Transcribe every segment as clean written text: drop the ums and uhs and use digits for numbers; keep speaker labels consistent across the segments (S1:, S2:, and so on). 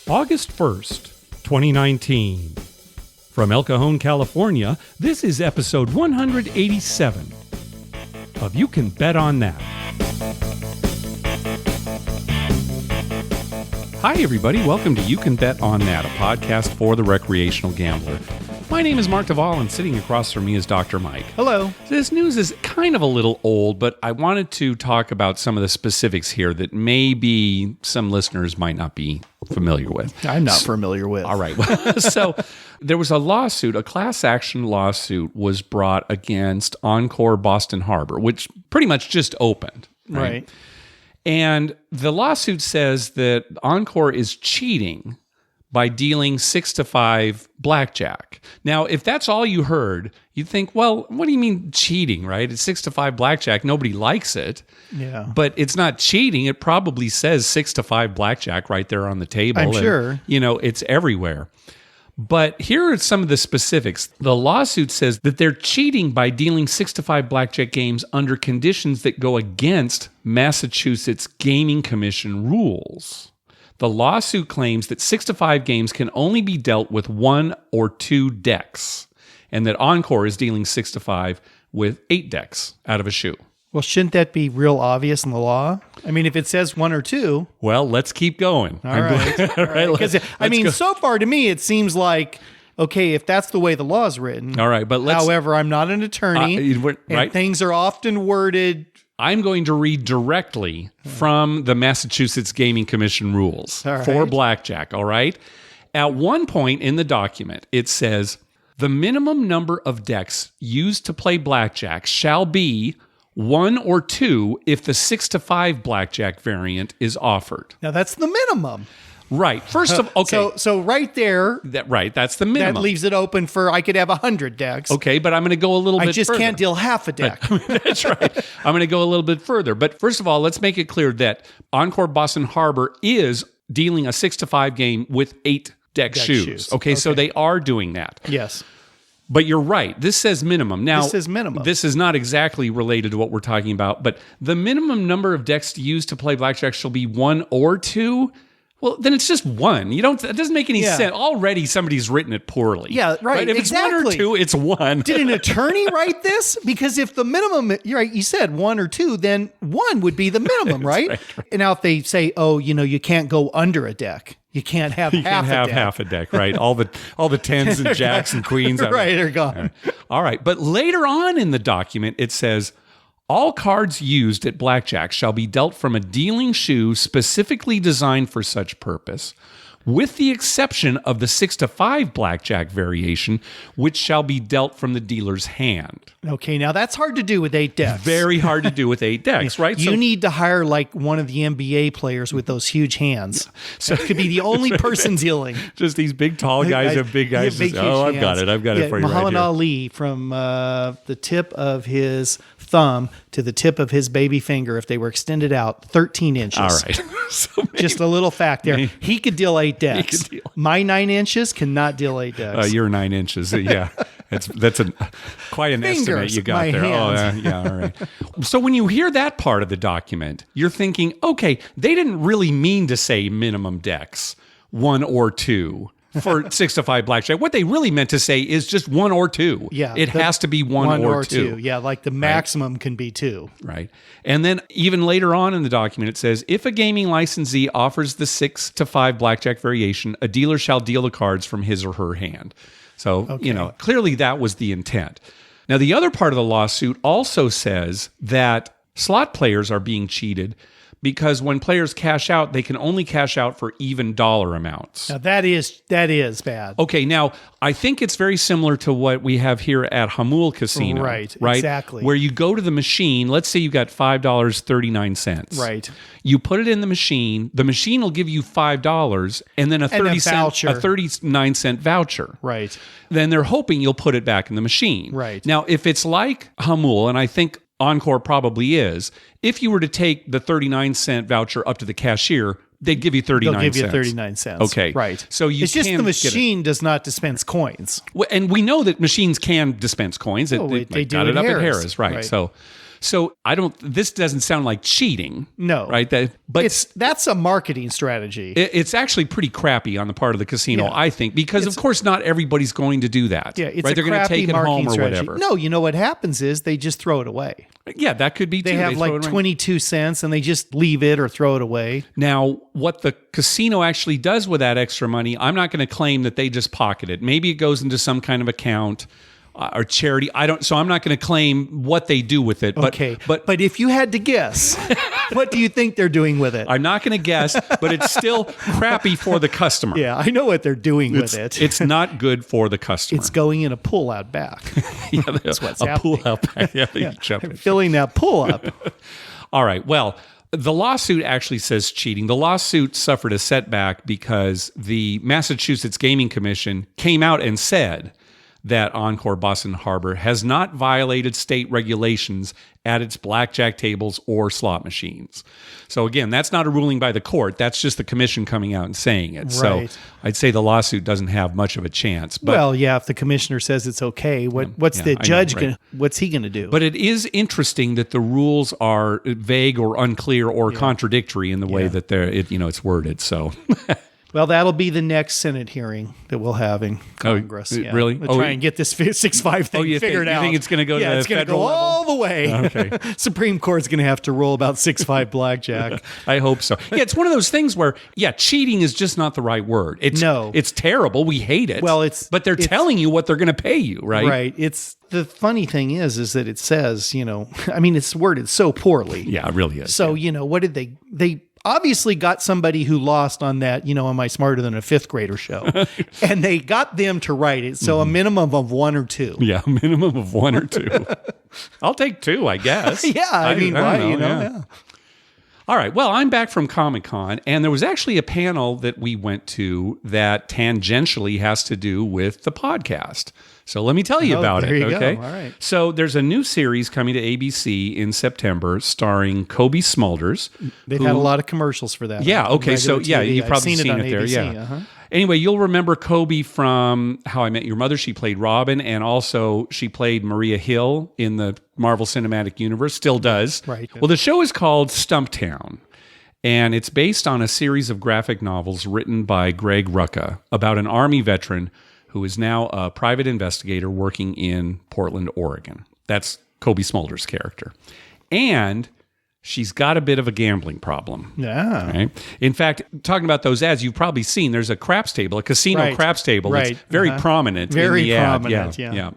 S1: August 1st, 2019. From El Cajon, California, this is episode 187 of You Can Bet on That. Hi, everybody. Welcome to You Can Bet on That, a podcast for the recreational gambler. My name is Mark Duvall, and sitting across from me is Dr. Mike.
S2: Hello.
S1: This news is kind of a little old, but I wanted to talk about some of the specifics here that maybe some listeners might not be familiar with.
S2: I'm not familiar with.
S1: All right. So there was a lawsuit, a class action lawsuit was brought against Encore Boston Harbor, which pretty much just opened.
S2: Right.
S1: And the lawsuit says that Encore is cheating by dealing 6-5 blackjack. Now, if that's all you heard, you'd think, well, what do you mean cheating, right? It's 6-5 blackjack. Nobody likes it.
S2: Yeah.
S1: But it's not cheating. It probably says 6-5 blackjack right there on the table.
S2: I'm sure.
S1: You know, it's everywhere. But here are some of the specifics. The lawsuit says that they're cheating by dealing 6-5 blackjack games under conditions that go against Massachusetts Gaming Commission rules. The lawsuit claims that 6-5 games can only be dealt with 1 or 2 decks, and that Encore is dealing 6-5 with 8 decks out of a shoe.
S2: Well, shouldn't that be real obvious in the law? I mean, if it says 1 or 2.
S1: Well, let's keep going.
S2: All right. All right. Because so far to me, it seems like, okay, if that's the way the law is written.
S1: All right, but
S2: however, I'm not an attorney,
S1: right?
S2: and things are often worded.
S1: I'm going to read directly from the Massachusetts Gaming Commission rules for blackjack, all right? At one point in the document, it says, the minimum number of decks used to play blackjack shall be 1 or 2 if the 6-5 blackjack variant is offered.
S2: Now, that's the minimum.
S1: Right. First of all, okay.
S2: So right there.
S1: That's the minimum.
S2: That leaves it open for, I could have 100 decks.
S1: Okay, but I'm going to go a little bit further.
S2: I just can't deal half a deck.
S1: That's right. I'm going to go a little bit further. But first of all, let's make it clear that Encore Boston Harbor is dealing a 6-5 game with 8 deck shoes. Okay, so they are doing that.
S2: Yes.
S1: But you're right. This says minimum. Now,
S2: this says minimum.
S1: This is not exactly related to what we're talking about, but the minimum number of decks used to play blackjack shall be 1 or 2. Well, then it's just 1. It doesn't make any sense. Already somebody's written it poorly.
S2: Yeah, right.
S1: If
S2: exactly.
S1: It's 1 or 2, it's 1.
S2: Did an attorney write this? Because if the minimum, you're right, you said 1 or 2, then 1 would be the minimum, right? Right? And now if they say, oh, you can't go under a deck. You can't have
S1: half a deck, right? All the tens and jacks and queens.
S2: Right, are gone.
S1: All right. But later on in the document, it says, all cards used at blackjack shall be dealt from a dealing shoe specifically designed for such purpose, with the exception of the 6-5 blackjack variation, which shall be dealt from the dealer's hand.
S2: Okay, now that's hard to do with 8 decks.
S1: Very hard to do with 8 decks, right?
S2: You need to hire like one of the NBA players with those huge hands. So it could be the only person dealing.
S1: Just these big, tall guys have big guys. I've got it for you
S2: Muhammad
S1: right
S2: Ali, from the tip of his thumb to the tip of his baby finger, if they were extended out 13 inches.
S1: All right. So
S2: just a little fact there. He could deal 8 decks. My 9 inches cannot deal 8 decks.
S1: You're 9 inches. Yeah. That's quite an estimate you got there.
S2: Hands.
S1: Oh, yeah, all right. So when you hear that part of the document, you're thinking, okay, they didn't really mean to say minimum decks, 1 or 2. For 6-5 blackjack. What they really meant to say is just 1 or 2.
S2: Yeah.
S1: It has to be 1 or 2.
S2: Yeah, like the maximum can be 2.
S1: Right. And then even later on in the document, it says, if a gaming licensee offers the 6-5 blackjack variation, a dealer shall deal the cards from his or her hand. So, clearly that was the intent. Now, the other part of the lawsuit also says that slot players are being cheated because when players cash out, they can only cash out for even dollar amounts.
S2: Now that is bad.
S1: Okay, now I think it's very similar to what we have here at Hamul Casino.
S2: Right, exactly.
S1: Where you go to the machine, let's say you got $5.39.
S2: Right.
S1: You put it in the machine will give you $5 and then a 39-cent voucher.
S2: Right.
S1: Then they're hoping you'll put it back in the machine.
S2: Right.
S1: Now, if it's like Hamul, and I think Encore probably is, if you were to take the 39-cent voucher up to the cashier, they'd give you 39 cents.
S2: They'll give you 39 cents.
S1: Okay.
S2: Right.
S1: So
S2: it's just the machine does not dispense coins.
S1: And we know that machines can dispense coins.
S2: They do
S1: got it up at Harris. Right. So this doesn't sound like cheating.
S2: No.
S1: Right?
S2: That's a marketing strategy.
S1: It's actually pretty crappy on the part of the casino, I think, because of course not everybody's going to do that.
S2: Yeah, it's
S1: right? They're going to take it home or
S2: strategy.
S1: whatever.
S2: No, you know what happens is they just throw it away.
S1: Yeah, that could be too.
S2: They have like 22 cents and they just leave it or throw it away.
S1: Now, what the casino actually does with that extra money, I'm not going to claim that they just pocket it. Maybe it goes into some kind of account or charity. So I'm not going to claim what they do with it.
S2: Okay. But if you had to guess, what do you think they're doing with it?
S1: I'm not going to guess, but it's still crappy for the customer.
S2: Yeah, I know what they're doing with it.
S1: It's not good for the customer.
S2: It's going in a pull-out bag.
S1: Yeah,
S2: that's what's happening.
S1: Pull-out bag. Yeah,
S2: filling that pull-up.
S1: All right. Well, the lawsuit actually says cheating. The lawsuit suffered a setback because the Massachusetts Gaming Commission came out and said that Encore Boston Harbor has not violated state regulations at its blackjack tables or slot machines. So again, that's not a ruling by the court. That's just the commission coming out and saying it.
S2: Right.
S1: So I'd say the lawsuit doesn't have much of a chance. But,
S2: well, yeah, if the commissioner says it's okay, what's the judge what's he going to do?
S1: But it is interesting that the rules are vague or unclear or contradictory in the way that it's worded. So
S2: well, that'll be the next Senate hearing that we'll have in Congress.
S1: Really?
S2: We'll try and get this 6-5 thing figured out.
S1: You think it's going to go to
S2: it's going to go all the way.
S1: Okay.
S2: Supreme Court's going to have to rule about 6-5 blackjack.
S1: I hope so. Yeah, it's one of those things where, cheating is just not the right word. It's terrible. We hate it.
S2: Well,
S1: but they're telling you what they're going to pay you, right?
S2: Right. It's the funny thing is that it says, it's worded so poorly.
S1: Yeah, it really is.
S2: So, what did they obviously got somebody who lost on that, Am I Smarter Than a Fifth Grader show? And they got them to write it. So a minimum of 1 or 2.
S1: Yeah, a minimum of 1 or 2. I'll take 2, I guess.
S2: Yeah, I mean, why? Yeah.
S1: All right. Well, I'm back from Comic-Con, and there was actually a panel that we went to that tangentially has to do with the podcast. So let me tell you about it.
S2: There you
S1: Okay.
S2: go. All right.
S1: So there's a new series coming to ABC in September starring Kobe Smulders.
S2: They've had a lot of commercials for that.
S1: Yeah. Okay. So
S2: TV.
S1: you've probably seen it there.
S2: ABC,
S1: Yeah. Anyway, you'll remember Kobe from How I Met Your Mother. She played Robin, and also she played Maria Hill in the Marvel Cinematic Universe. Still does.
S2: Right.
S1: Well, the show is called Stumptown, and it's based on a series of graphic novels written by Greg Rucka about an Army veteran who is now a private investigator working in Portland, Oregon. That's Kobe Smulders' character. And she's got a bit of a gambling problem.
S2: Yeah.
S1: Right? In fact, talking about those ads, you've probably seen there's a craps table, a casino craps table that's very prominent
S2: very
S1: in the ad.
S2: prominent,
S1: Yeah.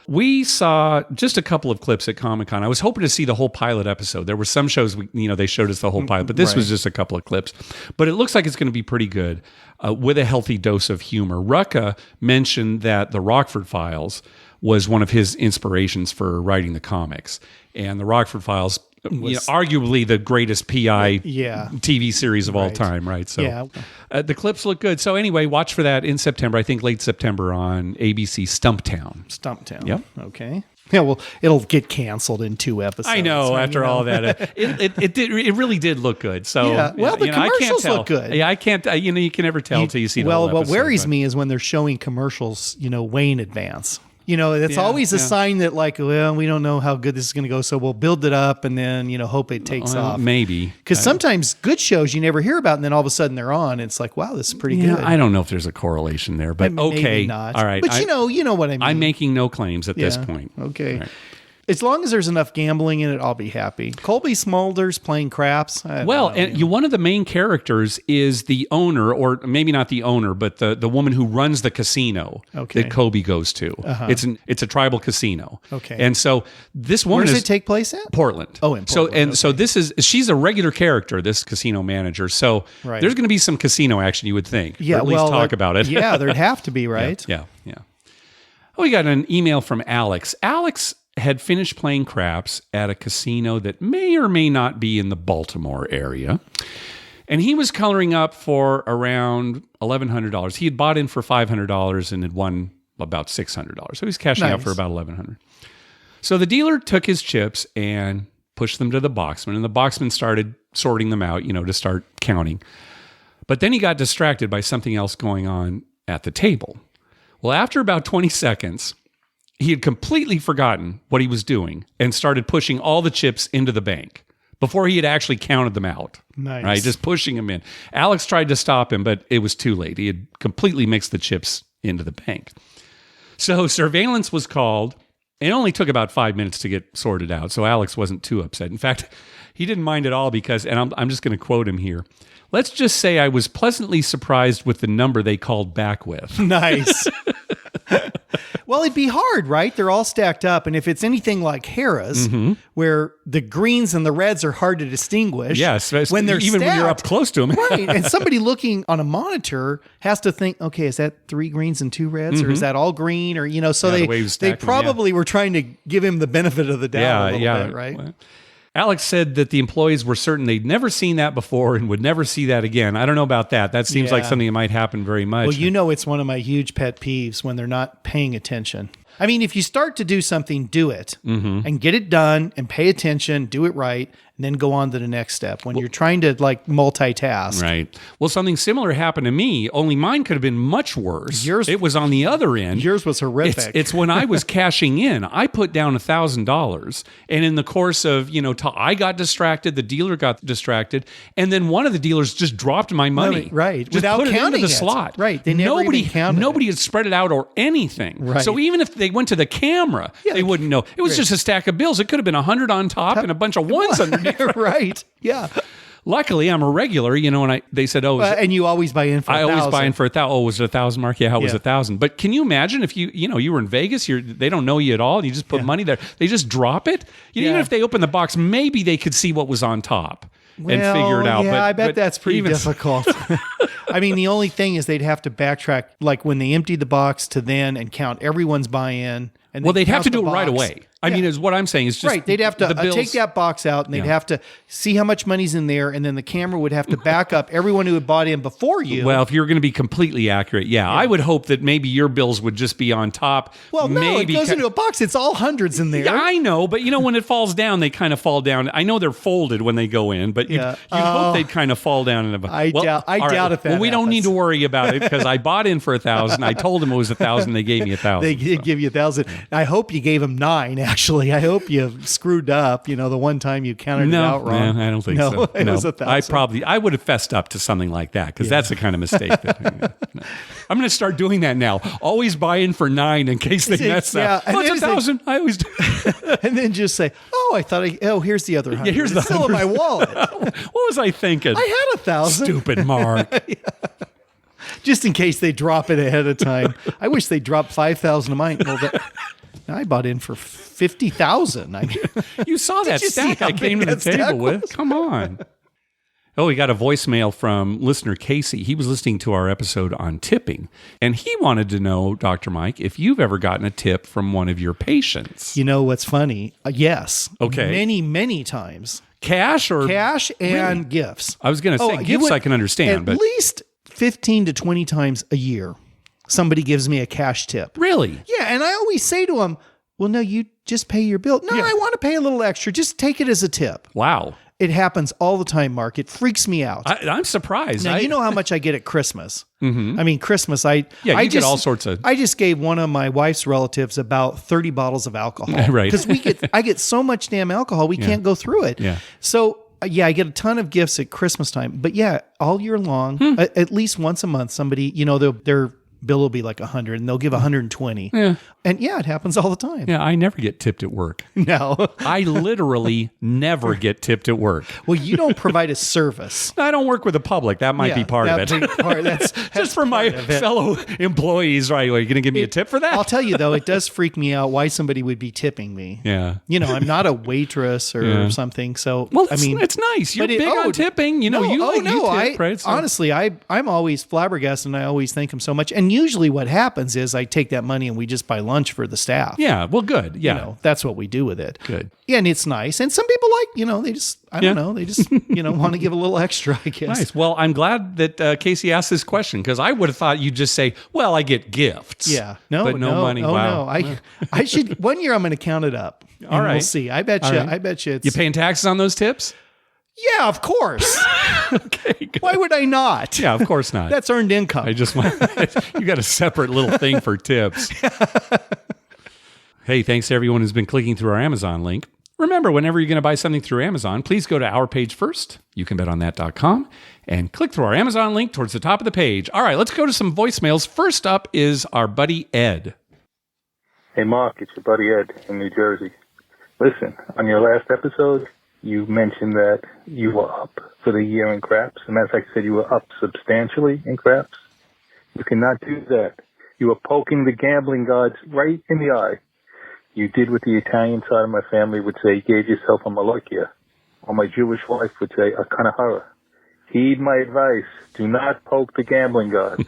S1: We saw just a couple of clips at Comic-Con. I was hoping to see the whole pilot episode. There were some shows, they showed us the whole pilot, but this was just a couple of clips. But it looks like it's going to be pretty good with a healthy dose of humor. Rucka mentioned that the Rockford Files was one of his inspirations for writing the comics. And the Rockford Files, arguably the greatest PI TV series of all time, right? So the clips look good. So anyway, watch for that in September. I think late September on ABC Stumptown.
S2: Stumptown.
S1: Yep.
S2: Okay. Yeah, well, it'll get canceled in 2 episodes.
S1: I know. After all that, it really did look good. So
S2: well, the commercials look good.
S1: Yeah, I can't. You can never tell until you see the whole
S2: what
S1: episode,
S2: worries me is when they're showing commercials, way in advance. It's always a sign that we don't know how good this is going to go, so we'll build it up and then, hope it takes off.
S1: Maybe.
S2: Because sometimes good shows you never hear about, and then all of a sudden they're on, and it's like, wow, this is pretty good.
S1: I don't know if there's a correlation there, but okay.
S2: Maybe not.
S1: All right.
S2: But you know what I mean.
S1: I'm making no claims at this point.
S2: Okay.
S1: Right.
S2: As long as there's enough gambling in it, I'll be happy. Colby Smulders playing craps.
S1: One of the main characters is the owner, or maybe not the owner, but the woman who runs the casino that Kobe goes to. It's a tribal casino.
S2: Okay.
S1: And so this woman
S2: Where does it take place at?
S1: Portland.
S2: Oh, in Portland.
S1: So she's a regular character, this casino manager. So there's going to be some casino action, you would think.
S2: Yeah.
S1: Or at least talk about it.
S2: Yeah, there'd have to be, right?
S1: Yeah. Oh, we got an email from Alex. Alex had finished playing craps at a casino that may or may not be in the Baltimore area. And he was coloring up for around $1,100. He had bought in for $500 and had won about $600. So he's cashing out for about $1,100. So the dealer took his chips and pushed them to the boxman. And the boxman started sorting them out, to start counting. But then he got distracted by something else going on at the table. Well, after about 20 seconds, he had completely forgotten what he was doing and started pushing all the chips into the bank before he had actually counted them out.
S2: Nice.
S1: Right? Just pushing them in. Alex tried to stop him, but it was too late. He had completely mixed the chips into the bank. So surveillance was called. It only took about 5 minutes to get sorted out, so Alex wasn't too upset. In fact, he didn't mind at all because, and I'm just going to quote him here, let's just say I was pleasantly surprised with the number they called back with.
S2: Nice. Well, it'd be hard, right? They're all stacked up. And if it's anything like Harrah's, where the greens and the reds are hard to distinguish.
S1: Yes.
S2: When they're
S1: even when you're up close to them.
S2: Right. And somebody looking on a monitor has to think, okay, is that 3 greens and 2 reds? Or is that all green? Or, so they probably were trying to give him the benefit of the doubt a little bit, right?
S1: Well, Alex said that the employees were certain they'd never seen that before and would never see that again. I don't know about that. That seems like something that might happen very much.
S2: Well, it's one of my huge pet peeves when they're not paying attention. I mean, if you start to do something, do it and get it done and pay attention, do it right, and then go on to the next step when you're trying to multitask.
S1: Right. Well, something similar happened to me, only mine could have been much worse. It was on the other end.
S2: Yours was horrific.
S1: It's when I was cashing in, I put down $1,000, and in the course of, I got distracted, the dealer got distracted, and then one of the dealers just dropped my money.
S2: Right.
S1: Just
S2: without
S1: put it
S2: counting
S1: into the slot.
S2: Right. They never even counted
S1: Nobody had spread it out or anything.
S2: Right.
S1: So even if they went to the camera, they wouldn't know. It was just a stack of bills. It could have been 100 on top and a bunch of ones underneath.
S2: Right. Yeah.
S1: Luckily, I'm a regular, and they said,
S2: and you always buy in for 1,000.
S1: I always buy in for 1,000. Oh, was it 1,000, Mark? Yeah, it was 1,000. But can you imagine if you were in Vegas, they don't know you at all, and you just put money there. They just drop it. Even if they open the box, maybe they could see what was on top and figure it out.
S2: Yeah, I bet that's pretty difficult. I mean, the only thing is they'd have to backtrack, like when they emptied the box to then and count everyone's buy-in. And
S1: they'd have to do it right away. I mean, is what I'm saying is just
S2: right. They'd have to take that box out, and they'd have to see how much money's in there, and then the camera would have to back up everyone who had bought in before you.
S1: Well, if you're going to be completely accurate, I would hope that maybe your bills would just be on top.
S2: Well, no, it goes into a box. It's all hundreds in there.
S1: Yeah, I know, but when it falls down, they kind of fall down. I know they're folded when they go in, but you'd hope they'd kind of fall down in a.
S2: I doubt if that.
S1: Well, we don't
S2: happens.
S1: need to worry about it because I bought in for 1,000. I told them it was 1,000. They gave me 1,000.
S2: They did give you 1,000. I hope you gave them 9. Actually, I hope you screwed up. The one time you counted it out wrong.
S1: No, I don't think so.
S2: It was 1,000.
S1: I would have fessed up to something like that because that's the kind of mistake that. I'm going to start doing that now. Always buy in for 9 in case they mess up. Oh, it's 1,000. I always do.
S2: And then just say, here's the other 100.
S1: Here's the
S2: it's still in my wallet.
S1: What was I thinking?
S2: I had 1,000.
S1: Stupid Mark.
S2: Just in case they drop it ahead of time. I wish they dropped 5,000 of mine. Well, I bought in for 50,000.
S1: You saw that stack I came to the table with. Come on. Oh, we got a voicemail from listener Casey. He was listening to our episode on tipping, and he wanted to know, Dr. Mike, if you've ever gotten a tip from one of your patients.
S2: You know what's funny? Yes.
S1: Okay.
S2: Many, many times.
S1: Cash and
S2: really? Gifts.
S1: I was going to say gifts I can understand.
S2: At least 15 to 20 times a year, somebody gives me a cash tip.
S1: Really?
S2: Yeah, and I always say to them, well, no, you just pay your bill. No, I want to pay a little extra. Just take it as a tip.
S1: Wow.
S2: It happens all the time, Mark. It freaks me out.
S1: I'm surprised.
S2: Now, you know how much I get at Christmas.
S1: Mm-hmm.
S2: I mean, Christmas, I
S1: get all sorts of...
S2: I just gave one of my wife's relatives about 30 bottles of alcohol.
S1: Right.
S2: Because I get so much damn alcohol, we can't go through it.
S1: Yeah.
S2: So, I get a ton of gifts at Christmas time. But all year long, at least once a month, somebody, their bill will be like 100 and they'll give 120.
S1: Yeah.
S2: And it happens all the time.
S1: Yeah, I never get tipped at work.
S2: No.
S1: I literally never get tipped at work.
S2: Well, you don't provide a service.
S1: I don't work with the public. That might be part of it.
S2: That's
S1: just for my fellow employees, right? Are you going to give me a tip for that?
S2: I'll tell you, though, it does freak me out why somebody would be tipping me.
S1: Yeah.
S2: I'm not a waitress or something. So,
S1: it's nice. You're big on tipping. You tip, right? So.
S2: Honestly, I'm always flabbergasted and I always thank them so much. And usually what happens is I take that money and we just buy lunch for the staff.
S1: Yeah, well, good. Yeah.
S2: That's what we do with it.
S1: Good.
S2: Yeah, and it's nice. And some people they just, I don't know, they just, want to give a little extra, I guess.
S1: Nice. Well, I'm glad that Casey asked this question because I would have thought you'd just say, well, I get gifts.
S2: Yeah.
S1: But no money.
S2: Oh,
S1: wow.
S2: no. I should, one year I'm going to count it up.
S1: All right.
S2: We'll see. I bet you it's.
S1: You paying taxes on those tips?
S2: Yeah, of course.
S1: Okay. Good.
S2: Why would I not?
S1: Yeah, of course not.
S2: That's earned income.
S1: I just want, you got a separate little thing for tips. Hey, thanks to everyone who's been clicking through our Amazon link. Remember, whenever you're going to buy something through Amazon, please go to our page first, youcanbetonthat.com, and click through our Amazon link towards the top of the page. All right, let's go to some voicemails. First up is our buddy Ed.
S3: Hey, Mark, it's your buddy Ed in New Jersey. Listen, on your last episode, you mentioned that you were up for the year in craps. And that's like you said, you were up substantially in craps. You cannot do that. You are poking the gambling gods right in the eye. You did what the Italian side of my family would say, gave yourself a Malokia. Or my Jewish wife would say, a Kanahara. Heed my advice. Do not poke the gambling gods.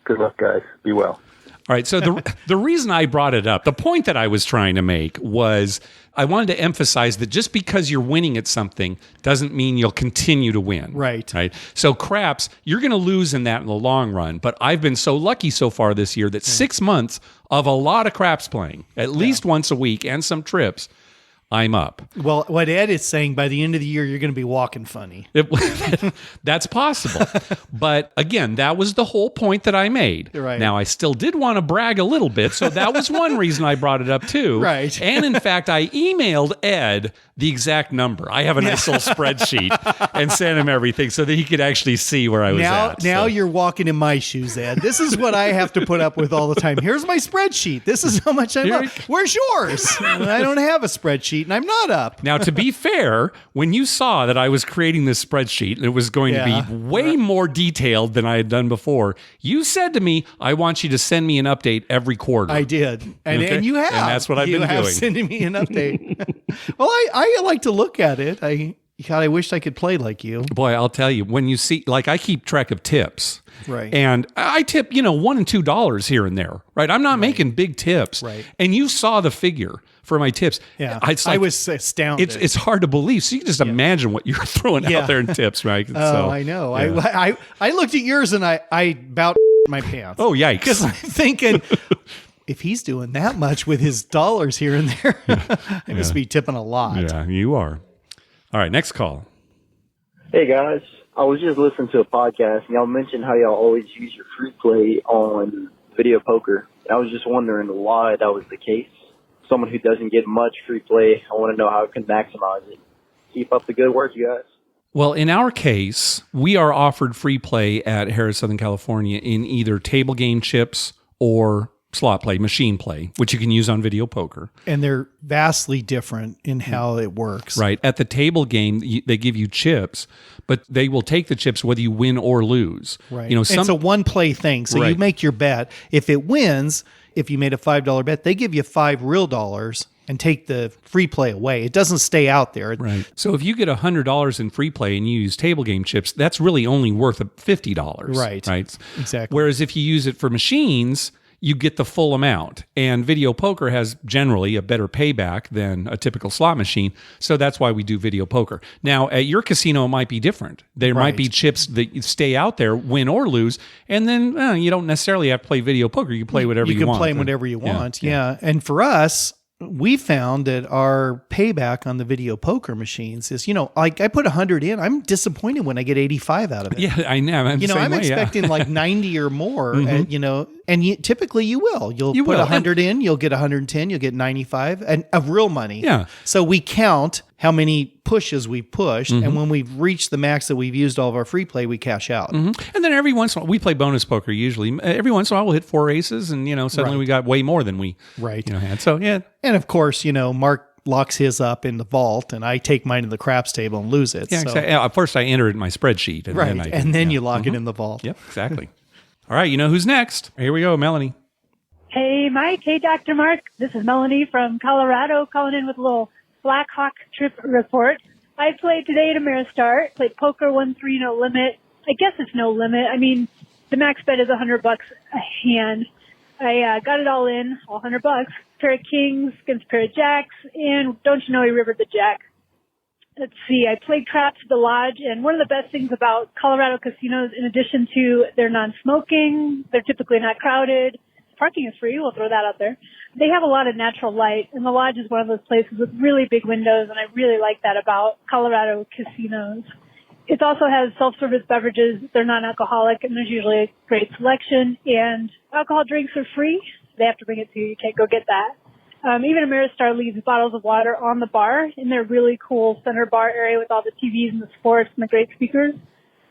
S3: Good luck, guys. Be well.
S1: All right, so the reason I brought it up, the point that I was trying to make was I wanted to emphasize that just because you're winning at something doesn't mean you'll continue to win.
S2: Right.
S1: So craps, you're going to lose in that in the long run. But I've been so lucky so far this year that 6 months of a lot of craps playing, at least once a week and some trips, I'm up.
S2: Well, what Ed is saying, by the end of the year, you're going to be walking funny.
S1: That's possible. But again, that was the whole point that I made.
S2: Right.
S1: Now, I still did want to brag a little bit, so that was one reason I brought it up too.
S2: Right.
S1: And in fact, I emailed Ed the exact number. I have a nice little spreadsheet and sent him everything so that he could actually see where I was at.
S2: Now you're walking in my shoes, Ed. This is what I have to put up with all the time. Here's my spreadsheet. This is how much I'm up. Where's yours? I don't have a spreadsheet, and I'm not up.
S1: Now, to be fair, when you saw that I was creating this spreadsheet and it was going to be way more detailed than I had done before, you said to me, I want you to send me an update every quarter.
S2: I did. And you have.
S1: And that's what I've been doing. You have
S2: sending me an update. Well, I like to look at it. I wished I could play like you.
S1: Boy, I'll tell you, when you see, like I keep track of tips.
S2: Right.
S1: And I tip, $1 and $2 here and there, right? I'm not making big tips.
S2: Right.
S1: And you saw the figure for my tips.
S2: Yeah.
S1: I
S2: was astounded.
S1: It's hard to believe. So you can just imagine what you're throwing out there in tips, right?
S2: Oh, I know. Yeah. I looked at yours and I about my pants.
S1: Oh, yikes.
S2: Because I'm thinking, if he's doing that much with his dollars here and there, I must be tipping a lot.
S1: Yeah, you are. All right, next call.
S4: Hey, guys. I was just listening to a podcast, and y'all mentioned how y'all always use your free play on video poker. I was just wondering why that was the case. Someone who doesn't get much free play, I want to know how I can maximize it. Keep up the good work, you guys.
S1: Well, in our case, we are offered free play at Harrah's Southern California in either table game chips or slot play, machine play, which you can use on video poker.
S2: And they're vastly different in how it works.
S1: Right. At the table game, they give you chips, but they will take the chips whether you win or lose.
S2: Right. It's a one play thing. So you make your bet. If it wins, if you made a $5 bet, they give you $5 real dollars and take the free play away. It doesn't stay out there.
S1: Right. So if you get $100 in free play and you use table game chips, that's really only worth $50.
S2: Right.
S1: Right.
S2: Exactly.
S1: Whereas if you use it for machines, you get the full amount. And video poker has generally a better payback than a typical slot machine. So that's why we do video poker. Now, at your casino, it might be different. There might be chips that stay out there, win or lose. And then you don't necessarily have to play video poker. You can play whatever you want.
S2: You can play whatever you want. Yeah. And for us, we found that our payback on the video poker machines is, like I put 100 in, I'm disappointed when I get 85 out of it.
S1: Yeah, I know.
S2: I'm expecting like 90 or more, and typically you will. You'll put 100 in, you'll get 110, you'll get 95 and of real money.
S1: Yeah.
S2: So we count how many pushes we've pushed, and when we've reached the max that we've used all of our free play, we cash out.
S1: And then every once in a while, we play bonus poker usually. Every once in a while, we'll hit 4 aces, and suddenly we got way more than we had. So yeah.
S2: And of course, Mark locks his up in the vault, and I take mine to the craps table and lose it.
S1: Yeah, exactly. First, I enter it in my spreadsheet, and
S2: then you lock it in the vault.
S1: Yep, exactly. All right, who's next? Here we go, Melanie.
S5: Hey, Mike. Hey, Dr. Mark. This is Melanie from Colorado calling in with a little Blackhawk trip report. I played today at Ameristar. Played poker, won 3, no limit. I guess it's no limit. I mean, the max bet is $100 a hand. I got it all in, all $100. Pair of kings against pair of jacks, and don't you know he rivered the jack. Let's see, I played craps at the lodge, and one of the best things about Colorado casinos, in addition to they're non-smoking, they're typically not crowded, parking is free, we'll throw that out there. They have a lot of natural light, and the lodge is one of those places with really big windows, and I really like that about Colorado casinos. It also has self-service beverages. They're non-alcoholic, and there's usually a great selection, and alcohol drinks are free. They have to bring it to you. You can't go get that. Even Ameristar leaves bottles of water on the bar in their really cool center bar area with all the TVs and the sports and the great speakers.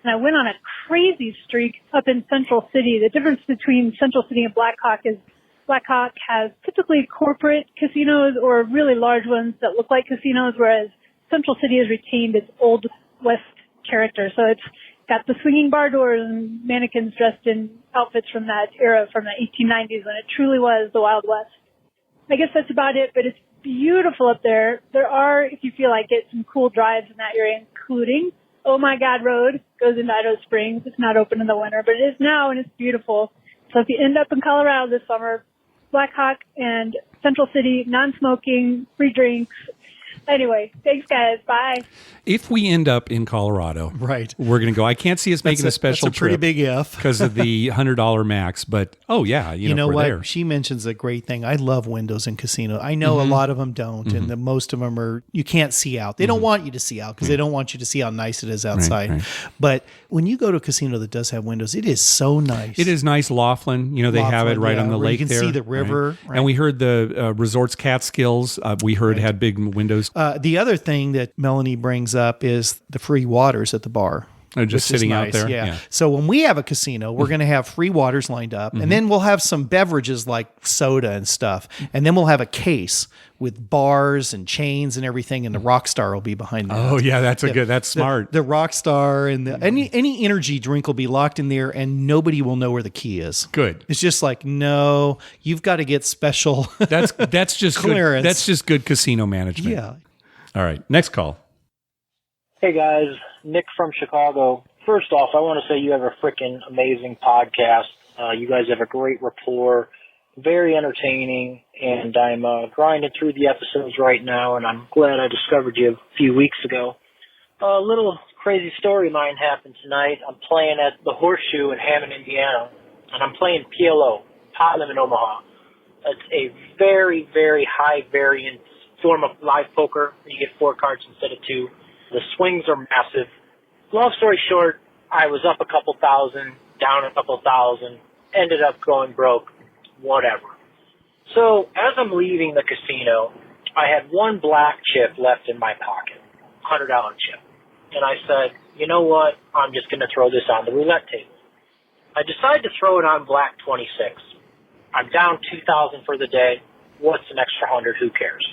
S5: And I went on a crazy streak up in Central City. The difference between Central City and Blackhawk is Blackhawk has typically corporate casinos or really large ones that look like casinos, whereas Central City has retained its Old West character. So it's got the swinging bar doors and mannequins dressed in outfits from that era, from the 1890s, when it truly was the Wild West. I guess that's about it, but it's beautiful up there. There are, if you feel like it, some cool drives in that area, including Oh My God Road, goes into Idaho Springs. It's not open in the winter, but it is now, and it's beautiful. So if you end up in Colorado this summer, Blackhawk and Central City, non-smoking, free drinks. Anyway, thanks, guys. Bye.
S1: If we end up in Colorado,
S2: Right.
S1: we're going to go. I can't see us making a special
S2: That's a pretty
S1: trip
S2: big if.
S1: because of the $100 max. But, oh, yeah,
S2: You know
S1: we're
S2: what?
S1: there.
S2: She mentions a great thing. I love windows in casino. I know a lot of them don't, and most of them are, you can't see out. They don't want you to see out because they don't want you to see how nice it is outside.
S1: right.
S2: But when you go to a casino that does have windows, it is so nice.
S1: It is nice. Laughlin, they have it
S2: Laughlin,
S1: right
S2: yeah,
S1: on the
S2: where you
S1: lake
S2: can
S1: there.
S2: see the river, right.
S1: And we heard the resort's Catskills, we heard had big windows.
S2: The other thing that Melanie brings up is the free waters at the bar.
S1: Just
S2: which is
S1: sitting out
S2: nice,
S1: there.
S2: Yeah. So when we have a casino, we're going to have free waters lined up, and then we'll have some beverages like soda and stuff, and then we'll have a case with bars and chains and everything, and the Rockstar will be behind that.
S1: Oh, yeah, that's smart.
S2: The Rockstar and any energy drink will be locked in there, and nobody will know where the key is.
S1: Good.
S2: It's just like, no, you've got to get special.
S1: That's just
S2: Clearance.
S1: good. That's just good casino management.
S2: Yeah.
S1: All right. Next call.
S6: Hey guys, Nick from Chicago. First off, I want to say you have a freaking amazing podcast. You guys have a great rapport, very entertaining, and I'm grinding through the episodes right now, and I'm glad I discovered you a few weeks ago. A little crazy story of mine happened tonight. I'm playing at the Horseshoe in Hammond, Indiana, and I'm playing PLO, Pot Limit Omaha. It's a very, very high variance form of live poker. You get 4 cards instead of 2. The swings are massive. Long story short, I was up a couple thousand, down a couple thousand, ended up going broke, whatever. So as I'm leaving the casino, I had one black chip left in my pocket, $100 chip. And I said, you know what, I'm just going to throw this on the roulette table. I decided to throw it on black 26. I'm down 2,000 for the day. What's an extra 100? Who cares?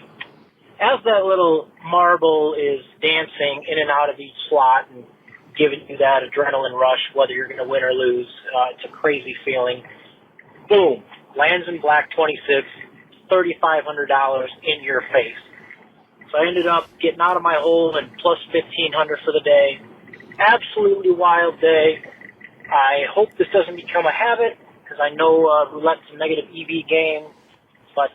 S6: As that little marble is dancing in and out of each slot and giving you that adrenaline rush, whether you're going to win or lose, it's a crazy feeling. Boom, lands in black 26, $3,500 in your face. So I ended up getting out of my hole and plus 1,500 for the day. Absolutely wild day. I hope this doesn't become a habit because I know roulette's a negative EV game, but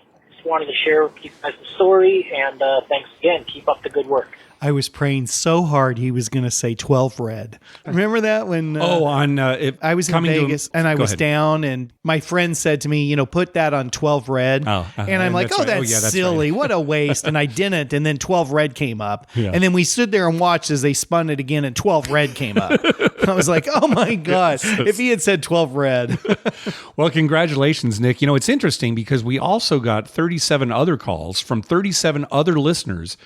S6: wanted to share with you guys the story, and thanks again. Keep up the good work.
S2: I was praying so hard he was going to say 12 red. Remember that when I was in Vegas and I was down, and my friend said to me, put that on 12 red. And I'm like, that's silly. Right. What a waste. And I didn't. And then 12 red came up. Yeah. And then we stood there and watched as they spun it again, and 12 red came up. I was like, oh my God. If he had said 12 red.
S1: Well, congratulations, Nick. It's interesting because we also got 37 other calls from 37 other listeners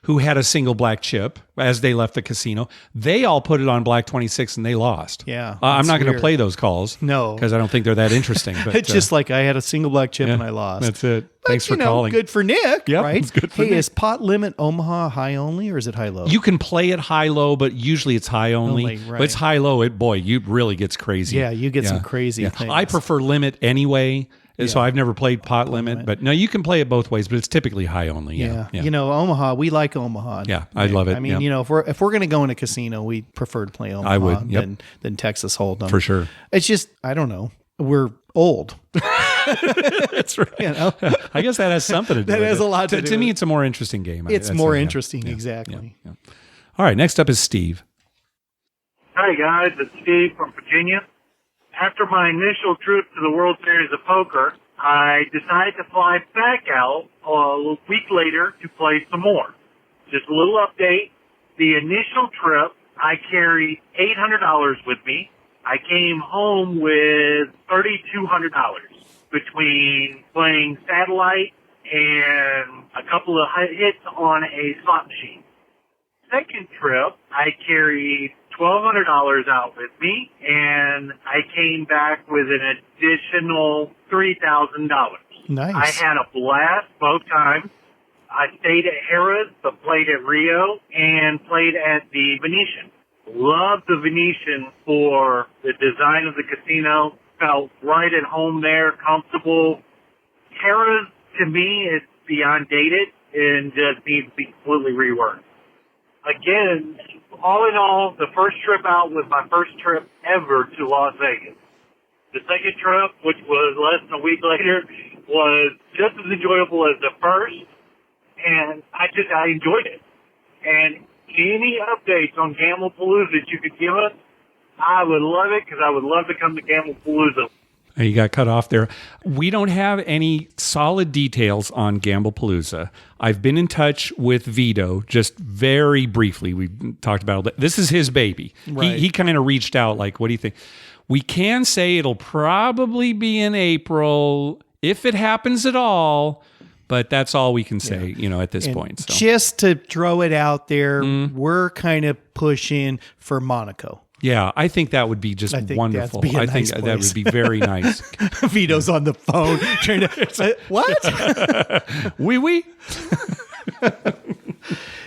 S1: who had a single black chip as they left the casino. They all put it on black 26 and they lost.
S2: Yeah.
S1: I'm not going to play those calls.
S2: No.
S1: Because I don't think they're that interesting. But,
S2: it's just like I had a single black chip and I lost.
S1: That's it. Thanks for calling.
S2: Good for Nick,
S1: yep,
S2: right?
S1: It's good for Nick.
S2: Is pot limit Omaha high only or is it high low?
S1: You can play it high low, but usually it's high only.
S2: Right.
S1: But it's high low. It really gets crazy.
S2: Yeah, you get some crazy things.
S1: I prefer limit anyway. Yeah. So I've never played pot limit, but no, you can play it both ways, but it's typically high only. Yeah.
S2: Omaha, we like Omaha.
S1: Yeah, I love it.
S2: I mean, if we're going to go in a casino, we prefer to play Omaha.
S1: I would,
S2: than Texas Hold'em.
S1: For sure.
S2: It's just, I don't know. We're old.
S1: That's right. I guess that has something to do with it.
S2: That has a lot to do.
S1: To me, it's a more interesting game.
S2: It's more interesting, exactly.
S1: Yeah. All right, next up is Steve.
S7: Hi, guys. It's Steve from Virginia. After my initial trip to the World Series of Poker, I decided to fly back out a week later to play some more. Just a little update. The initial trip, I carried $800 with me. I came home with $3,200 between playing satellite and a couple of hits on a slot machine. Second trip, I carried $1,200 out with me, and I came back with an additional $3,000.
S2: Nice.
S7: I had a blast both times. I stayed at Harrah's, but played at Rio, and played at the Venetian. Loved the Venetian for the design of the casino. Felt right at home there, comfortable. Harrah's, to me, is beyond dated and just needs to be completely reworked. Again, all in all, the first trip out was my first trip ever to Las Vegas. The second trip, which was less than a week later, was just as enjoyable as the first, and I enjoyed it. And any updates on Gamblepalooza that you could give us, I would love it, because I would love to come to Gamblepalooza.
S1: You got cut off there. We don't have any solid details on Gamblepalooza. I've been in touch with Vito just very briefly. We talked about it. This is his baby.
S2: Right.
S1: He kind of reached out like, what do you think? We can say it'll probably be in April if it happens at all, but that's all we can say, at this point. So.
S2: Just to throw it out there, we're kind of pushing for Monaco.
S1: Yeah, I think that would be just wonderful. I think that would be very nice.
S2: Vito's on the phone trying to what?
S1: Oui.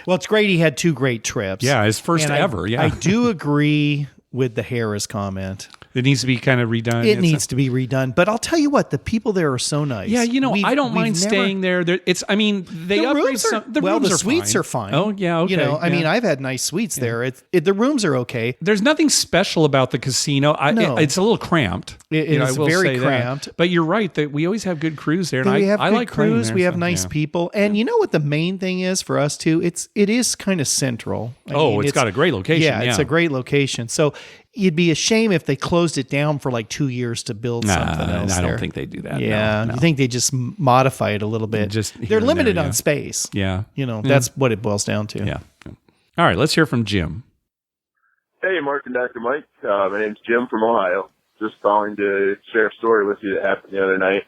S2: Well, it's great he had two great trips.
S1: Yeah, his first ever.
S2: I do agree with the Harrah's comment.
S1: It needs to be kind of redone.
S2: It needs to be redone. But I'll tell you what, the people there are so nice.
S1: Yeah, I don't mind staying there. They upgrade some.
S2: The suites are fine.
S1: Oh, yeah, okay.
S2: I mean, I've had nice suites there. The rooms are okay.
S1: There's nothing special about the casino.
S2: No.
S1: It's a little cramped.
S2: It is very cramped.
S1: But you're right that we always have good crews there. And
S2: we have
S1: I
S2: good
S1: like crews.
S2: We have nice people. And you know what the main thing is for us too? It is kind of central.
S1: It's got a great location.
S2: Yeah, it's a great location. So it'd be a shame if they closed it down for like 2 years to build something else.
S1: I don't think they do that.
S2: Yeah,
S1: no.
S2: You think they just modify it a little bit? They're limited on space.
S1: Yeah,
S2: that's what it boils down to.
S1: Yeah. All right, let's hear from Jim.
S8: Hey, Mark and Dr. Mike. My name's Jim from Ohio. Just calling to share a story with you that happened the other night.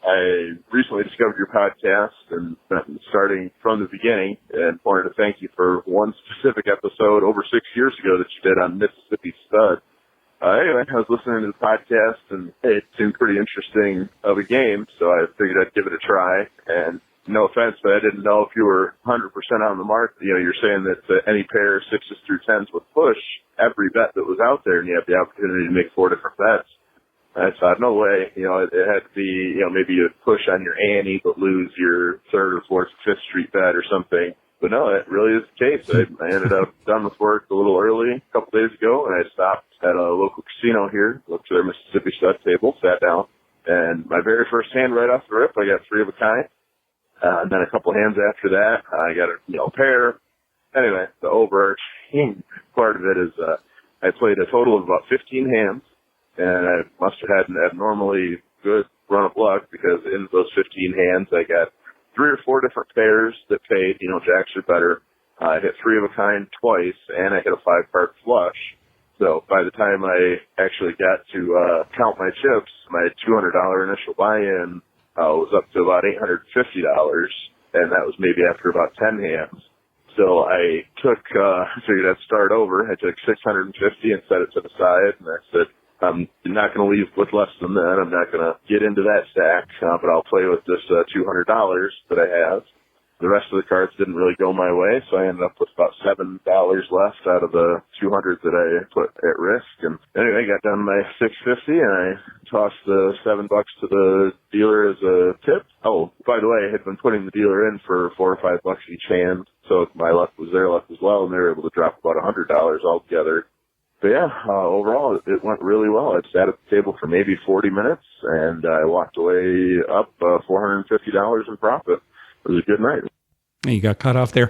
S8: I recently discovered your podcast and starting from the beginning, and wanted to thank you for one specific episode over 6 years ago that you did on Mississippi Stud. Anyway, I was listening to the podcast, and it seemed pretty interesting of a game, so I figured I'd give it a try. And no offense, but I didn't know if you were 100% on the mark. You're saying that any pair of 6s through 10s would push every bet that was out there, and you have the opportunity to make 4 different bets. I thought, no way. It had to be, maybe you'd push on your ante, but lose your 3rd or 4th, 5th Street bet or something. But no, it really is the case. I ended up done with work a little early a couple days ago, and I stopped at a local casino here, looked to their Mississippi Stud table, sat down, and my very first hand right off the rip, I got 3 of a kind. And then a couple hands after that, I got a pair. Anyway, the overarching part of it is I played a total of about 15 hands. And I must have had an abnormally good run of luck, because in those 15 hands, I got 3 or 4 different pairs that paid, jacks or better. I hit 3 of a kind twice, and I hit a 5-card flush. So by the time I actually got to count my chips, my $200 initial buy-in was up to about $850, and that was maybe after about 10 hands. So I figured I'd start over. I took $650 and set it to the side, and I said, I'm not going to leave with less than that. I'm not going to get into that stack, but I'll play with this $200 that I have. The rest of the cards didn't really go my way, so I ended up with about $7 left out of the 200 that I put at risk. And anyway, I got done my $650, and I tossed the $7 to the dealer as a tip. Oh, by the way, I had been putting the dealer in for $4 or $5 each hand, so my luck was their luck as well, and they were able to drop about $100 altogether. But yeah, overall, it went really well. I sat at the table for maybe 40 minutes, and I walked away up $450 in profit. It was a good night.
S1: You got cut off there.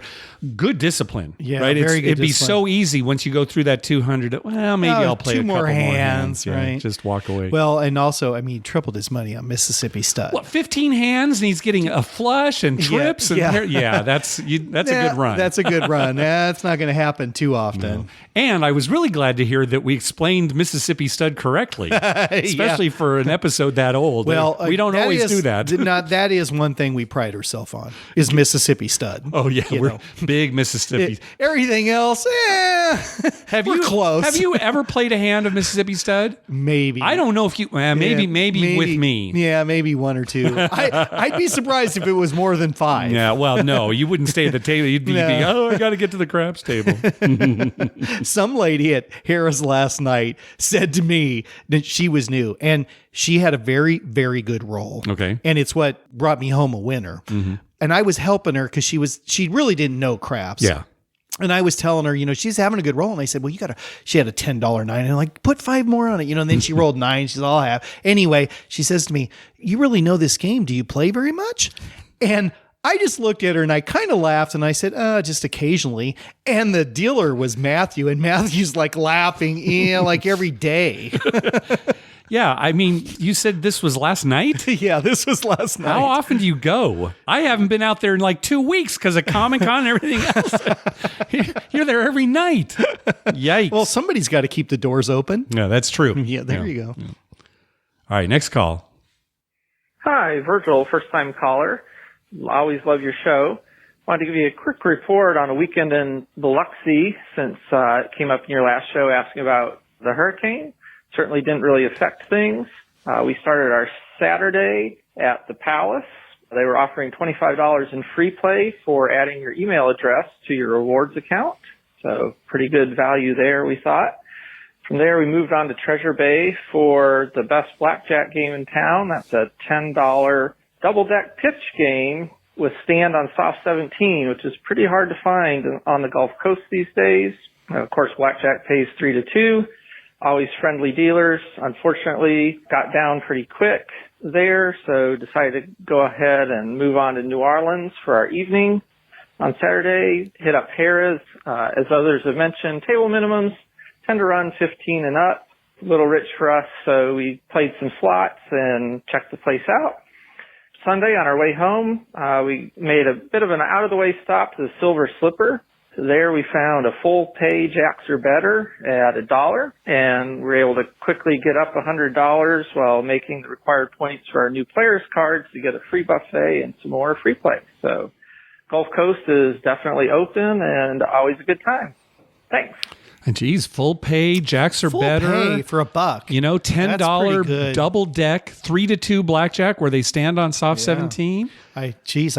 S1: Good discipline,
S2: Yeah,
S1: right?
S2: very good
S1: It'd be
S2: discipline.
S1: so easy once you go through that 200. Well, maybe I'll play
S2: two
S1: a
S2: more
S1: couple
S2: hands,
S1: more hands. Yeah,
S2: right?
S1: just walk away.
S2: Well, and also, I mean, he tripled his money on Mississippi Stud.
S1: What, 15 hands and he's getting a flush and trips? That's a good run.
S2: That's a good run. That's not going to happen too often.
S1: No. And I was really glad to hear that we explained Mississippi Stud correctly, especially for an episode that old.
S2: Well,
S1: we don't always do that.
S2: That is one thing we pride ourselves on, is Mississippi Stud.
S1: Oh, yeah. We're big Mississippi.
S2: Everything else, we're close.
S1: Have you ever played a hand of Mississippi Stud?
S2: Maybe.
S1: I don't know if you, maybe with me.
S2: Yeah, maybe one or two. I'd be surprised if it was more than 5.
S1: Yeah, well, no, you wouldn't stay at the table. You'd be, I got to get to the craps table.
S2: Some lady at Harris last night said to me that she was new and she had a very, very good roll.
S1: Okay.
S2: And it's what brought me home a winner. Mm-hmm. And I was helping her because she really didn't know craps.
S1: Yeah.
S2: And I was telling her, she's having a good roll. And I said, well, she had a $10 9. And I'm like, put 5 more on it, and then she rolled 9. She's all have. Anyway, she says to me, you really know this game. Do you play very much? And I just looked at her and I kind of laughed and I said, just occasionally. And the dealer was Matthew, and Matthew's like laughing, like every day.
S1: Yeah, I mean, you said this was last night?
S2: Yeah, this was last night.
S1: How often do you go? I haven't been out there in like 2 weeks because of Comic-Con and everything else. You're there every night. Yikes.
S2: Well, somebody's got to keep the doors open.
S1: Yeah, that's true.
S2: Yeah, there you go.
S1: Yeah. All right, next call.
S9: Hi, Virgil, first-time caller. Always love your show. Wanted to give you a quick report on a weekend in Biloxi since it came up in your last show asking about the hurricane. Certainly didn't really affect things. We started our Saturday at the Palace. They were offering $25 in free play for adding your email address to your rewards account. So pretty good value there, we thought. From there, we moved on to Treasure Bay for the best blackjack game in town. That's a $10 double-deck pitch game with stand on soft 17, which is pretty hard to find on the Gulf Coast these days. Of course, blackjack pays 3-2. Always friendly dealers. Unfortunately, got down pretty quick there, so decided to go ahead and move on to New Orleans for our evening. On Saturday, hit up Harrah's. As others have mentioned, table minimums tend to run 15 and up. A little rich for us, so we played some slots and checked the place out. Sunday, on our way home, we made a bit of an out-of-the-way stop to the Silver Slipper. So there we found a full-pay Jacks or better at $1, and we were able to quickly get up $100 while making the required points for our new players cards to get a free buffet and some more free play. So Gulf Coast is definitely open and always a good time. Thanks.
S1: And geez, full pay, Jacks are better.
S2: Full pay for $1.
S1: $10 double deck, 3-2 blackjack where they stand on soft 17.
S2: I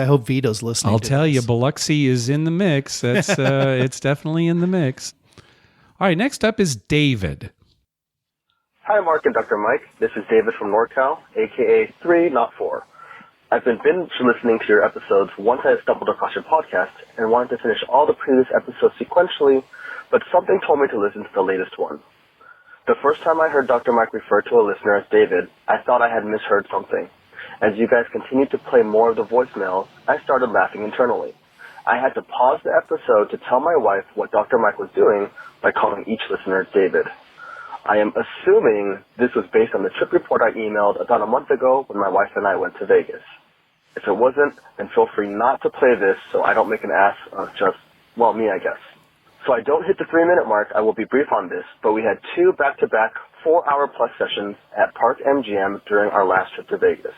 S2: hope Vito's listening.
S1: I'll tell you, Biloxi is in the mix. That's it's definitely in the mix. All right, next up is David.
S10: Hi, Mark and Dr. Mike. This is David from NorCal, aka 3, not 4. I've been binge listening to your episodes once I stumbled across your podcast and wanted to finish all the previous episodes sequentially, but something told me to listen to the latest one. The first time I heard Dr. Mike refer to a listener as David, I thought I had misheard something. As you guys continued to play more of the voicemails, I started laughing internally. I had to pause the episode to tell my wife what Dr. Mike was doing by calling each listener David. I am assuming this was based on the trip report I emailed about a month ago when my wife and I went to Vegas. If it wasn't, then feel free not to play this so I don't make an ass of just, me, I guess. So I don't hit the 3-minute mark, I will be brief on this, but we had 2 back-to-back 4-hour-plus sessions at Park MGM during our last trip to Vegas.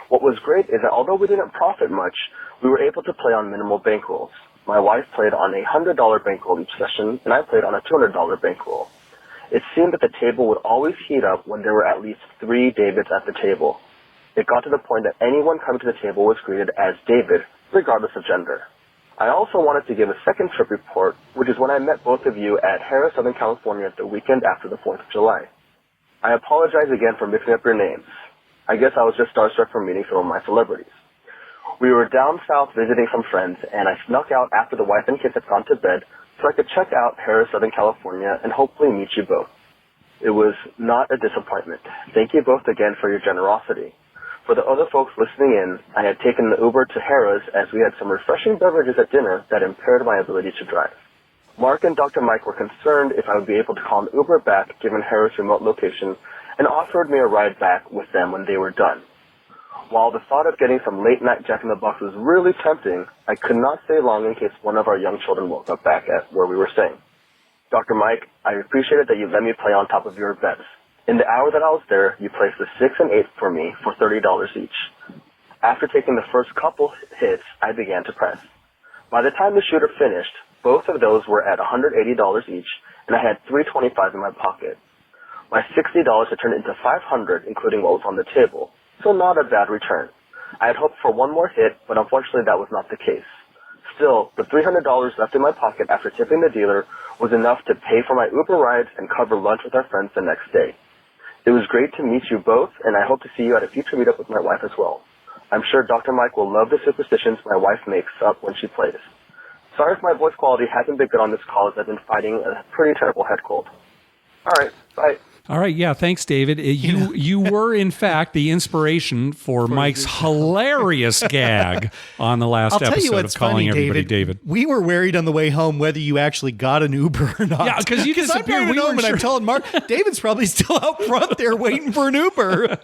S10: What was great is that although we didn't profit much, we were able to play on minimal bankrolls. My wife played on a $100 bankroll each session, and I played on a $200 bankroll. It seemed that the table would always heat up when there were at least 3 Davids at the table. It got to the point that anyone coming to the table was greeted as David, regardless of gender. I also wanted to give a second trip report, which is when I met both of you at Harrah's, Southern California the weekend after the 4th of July. I apologize again for mixing up your names. I guess I was just starstruck from meeting some of my celebrities. We were down south visiting some friends, and I snuck out after the wife and kids had gone to bed so I could check out Harrah's, Southern California, and hopefully meet you both. It was not a disappointment. Thank you both again for your generosity. For the other folks listening in, I had taken the Uber to Harrah's as we had some refreshing beverages at dinner that impaired my ability to drive. Mark and Dr. Mike were concerned if I would be able to call an Uber back given Harrah's remote location and offered me a ride back with them when they were done. While the thought of getting some late-night Jack in the Box was really tempting, I could not stay long in case one of our young children woke up back at where we were staying. Dr. Mike, I appreciated that you let me play on top of your bets. In the hour that I was there, you placed the 6 and 8 for me for $30 each. After taking the first couple hits, I began to press. By the time the shooter finished, both of those were at $180 each, and I had $325 in my pocket. My $60 had turned into $500, including what was on the table, so not a bad return. I had hoped for one more hit, but unfortunately that was not the case. Still, the $300 left in my pocket after tipping the dealer was enough to pay for my Uber rides and cover lunch with our friends the next day. It was great to meet you both, and I hope to see you at a future meetup with my wife as well. I'm sure Dr. Mike will love the superstitions my wife makes up when she plays. Sorry if my voice quality hasn't been good on this call as I've been fighting a pretty terrible head cold. All right, bye.
S1: All right, yeah, thanks, David. You were, in fact, the inspiration for Mike's hilarious gag on the last episode of Calling Everybody David.
S2: We were worried on the way home whether you actually got an Uber or not.
S1: Yeah, because you disappeared.
S2: I'm home and I'm telling Mark, David's probably still out front there waiting for an Uber.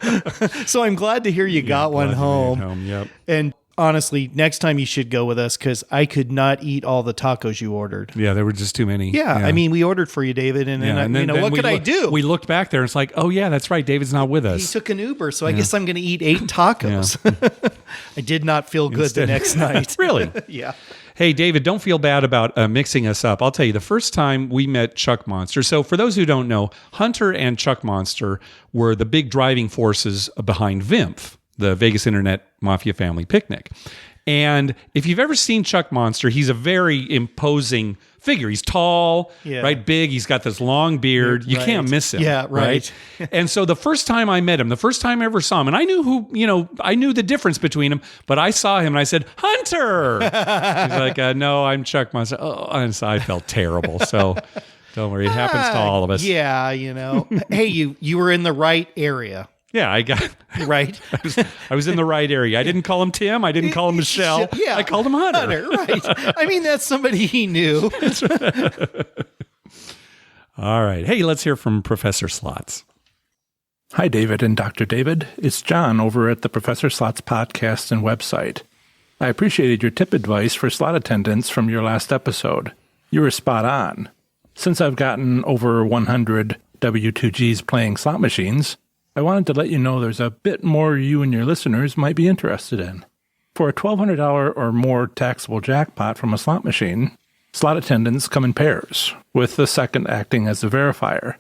S2: So I'm glad to hear you got one home.
S1: Yep.
S2: And honestly, next time you should go with us because I could not eat all the tacos you ordered.
S1: Yeah, there were just too many.
S2: Yeah, I mean, we ordered for you, David, and then what could I do?
S1: We looked back there, and it's like, oh, yeah, that's right. David's not with us.
S2: He took an Uber, so I guess I'm going to eat 8 tacos. Yeah. I did not feel good the next night.
S1: Really?
S2: Yeah.
S1: Hey, David, don't feel bad about mixing us up. I'll tell you, the first time we met Chuck Monster. So for those who don't know, Hunter and Chuck Monster were the big driving forces behind VIMF, the Vegas Internet Mafia Family Picnic. And if you've ever seen Chuck Monster, he's a very imposing figure. He's tall, right? Big. He's got this long beard. You can't miss him.
S2: Yeah, right.
S1: And so the first time I met him, the first time I ever saw him, and I knew I knew the difference between them, but I saw him and I said, Hunter! He's like, no, I'm Chuck Monster. Oh, and so I felt terrible. So don't worry. It happens to all of us.
S2: Yeah, Hey, you were in the right area.
S1: Yeah, I got
S2: right.
S1: I was in the right area. I didn't call him Tim. I didn't call him Michelle.
S2: Yeah,
S1: I called him Hunter.
S2: Right. I mean, that's somebody he knew.
S1: All right. Hey, let's hear from Professor Slots.
S11: Hi, David and Dr. David. It's John over at the Professor Slots podcast and website. I appreciated your tip advice for slot attendants from your last episode. You were spot on. Since I've gotten over 100 W2Gs playing slot machines, I wanted to let you know there's a bit more you and your listeners might be interested in. For a $1,200 or more taxable jackpot from a slot machine, slot attendants come in pairs, with the second acting as a verifier.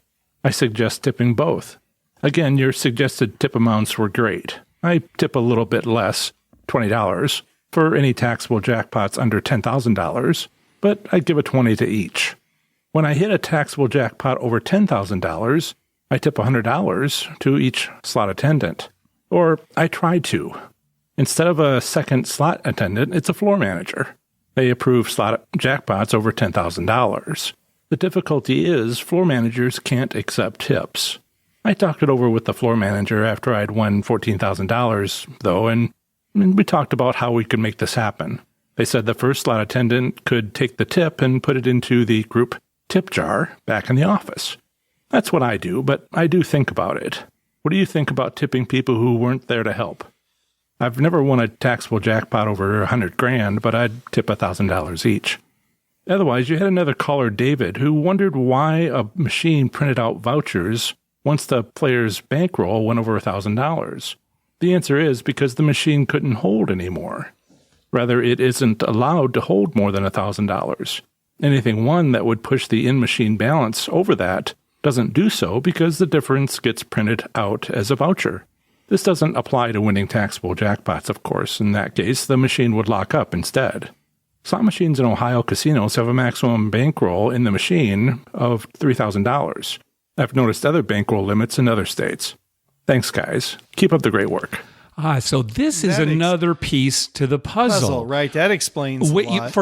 S11: I suggest tipping both. Again, your suggested tip amounts were great. I tip a little bit less, $20, for any taxable jackpots under $10,000, but I give a $20 to each. When I hit a taxable jackpot over $10,000, I tip $100 to each slot attendant. Or I try to. Instead of a second slot attendant, it's a floor manager. They approve slot jackpots over $10,000. The difficulty is floor managers can't accept tips. I talked it over with the floor manager after I'd won $14,000, though, and we talked about how we could make this happen. They said the first slot attendant could take the tip and put it into the group tip jar back in the office. That's what I do, but I do think about it. What do you think about tipping people who weren't there to help? I've never won a taxable jackpot over $100,000, but I'd tip $1,000 each. Otherwise, you had another caller, David, who wondered why a machine printed out vouchers once the player's bankroll went over $1,000. The answer is because the machine couldn't hold anymore. Rather, it isn't allowed to hold more than $1,000. Anything won that would push the in-machine balance over that doesn't do so because the difference gets printed out as a voucher. This doesn't apply to winning taxable jackpots, of course. In that case, the machine would lock up instead. Slot machines in Ohio casinos have a maximum bankroll in the machine of $3,000. I've noticed other bankroll limits in other states. Thanks, guys. Keep up the great work.
S1: So this is another piece to the puzzle.
S2: Right? That explains a lot.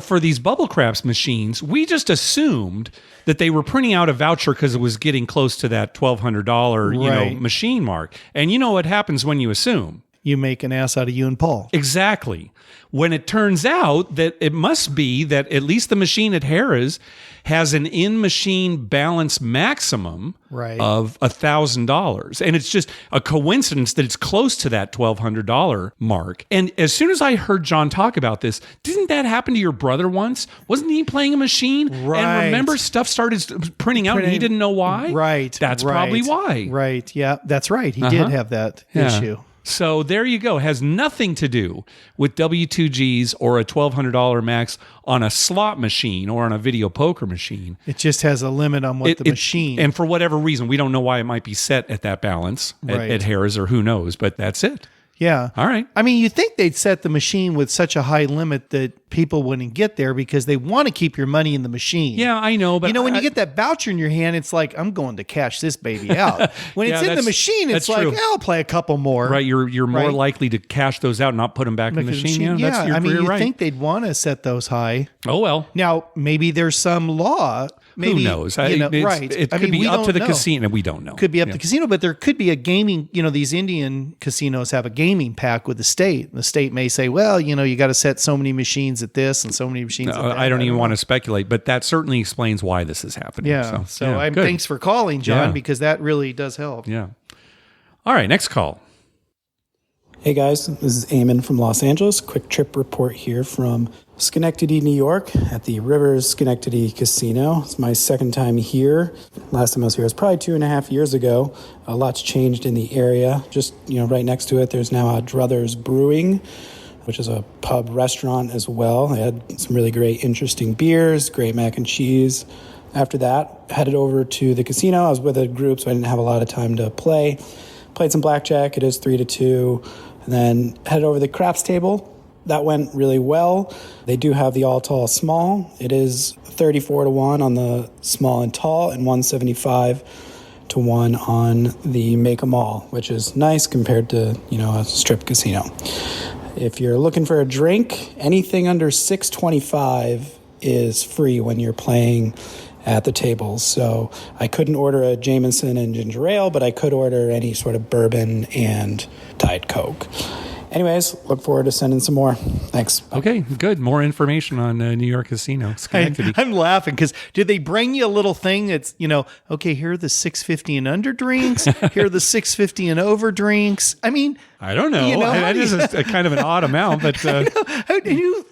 S1: For these bubble craps machines, we just assumed that they were printing out a voucher because it was getting close to that $1,200 machine mark. And you know what happens when you assume?
S2: you make an ass out of you and Paul.
S1: Exactly. When it turns out that it must be that at least the machine at Harrah's has an in-machine balance maximum of $1,000. And it's just a coincidence that it's close to that $1,200 mark. And as soon as I heard John talk about this, didn't that happen to your brother once? Wasn't he playing a machine?
S2: Right.
S1: And remember, stuff started printing out and he didn't know why?
S2: Right.
S1: That's probably why.
S2: Right. Yeah, that's right. He did have that issue.
S1: So there you go. It has nothing to do with W2Gs or a $1,200 max on a slot machine or on a video poker machine.
S2: It just has a limit on what the machine.
S1: And for whatever reason, we don't know why it might be set at that balance at Harrah's or who knows, but that's it.
S2: Yeah.
S1: All right.
S2: I mean, you think they'd set the machine with such a high limit that people wouldn't get there because they want to keep your money in the machine.
S1: Yeah, I know. But
S2: when you get that voucher in your hand, it's like, I'm going to cash this baby out. When it's in the machine, it's like, I'll play a couple more.
S1: Right. You're more likely to cash those out and not put them back in the machine.
S2: Yeah. You think they'd want to set those high.
S1: Oh, well.
S2: Now, maybe there's some law. Maybe,
S1: who knows? It could be
S2: we
S1: up to the
S2: know.
S1: casino. We don't know.
S2: Could be up to the casino, but there could be a gaming. These Indian casinos have a gaming pack with the state. The state may say, well, you got to set so many machines at this and so many machines at that.
S1: I don't even want to speculate, but that certainly explains why this is happening.
S2: Yeah. Thanks for calling, John, because that really does help.
S1: Yeah. All right. Next call.
S12: Hey guys, this is Eamon from Los Angeles. Quick trip report here from Schenectady, New York at the Rivers Schenectady Casino. It's my second time here. Last time I was here was probably 2.5 years ago. A lot's changed in the area. Just, right next to it, there's now a Druthers Brewing, which is a pub restaurant as well. They had some really great, interesting beers, great mac and cheese. After that, headed over to the casino. I was with a group, so I didn't have a lot of time to play. Played some blackjack. It is 3-2. And then headed over to the craps table. That went really well. They do have the all tall small. It is 34-1 on the small and tall and 175-1 on the make 'em all, which is nice compared to, a strip casino. If you're looking for a drink, anything under $6.25 is free when you're playing at the tables. So I couldn't order a Jameson and ginger ale, but I could order any sort of bourbon and Diet Coke. Anyways, look forward to sending some more. Thanks.
S1: Okay, good. More information on New York Casino, Schenectady.
S2: I'm laughing because did they bring you a little thing that's, okay, here are the $6.50 and under drinks. Here are the $6.50 and over drinks. I mean,
S1: I don't know. That is a kind of an odd amount, but
S2: how do you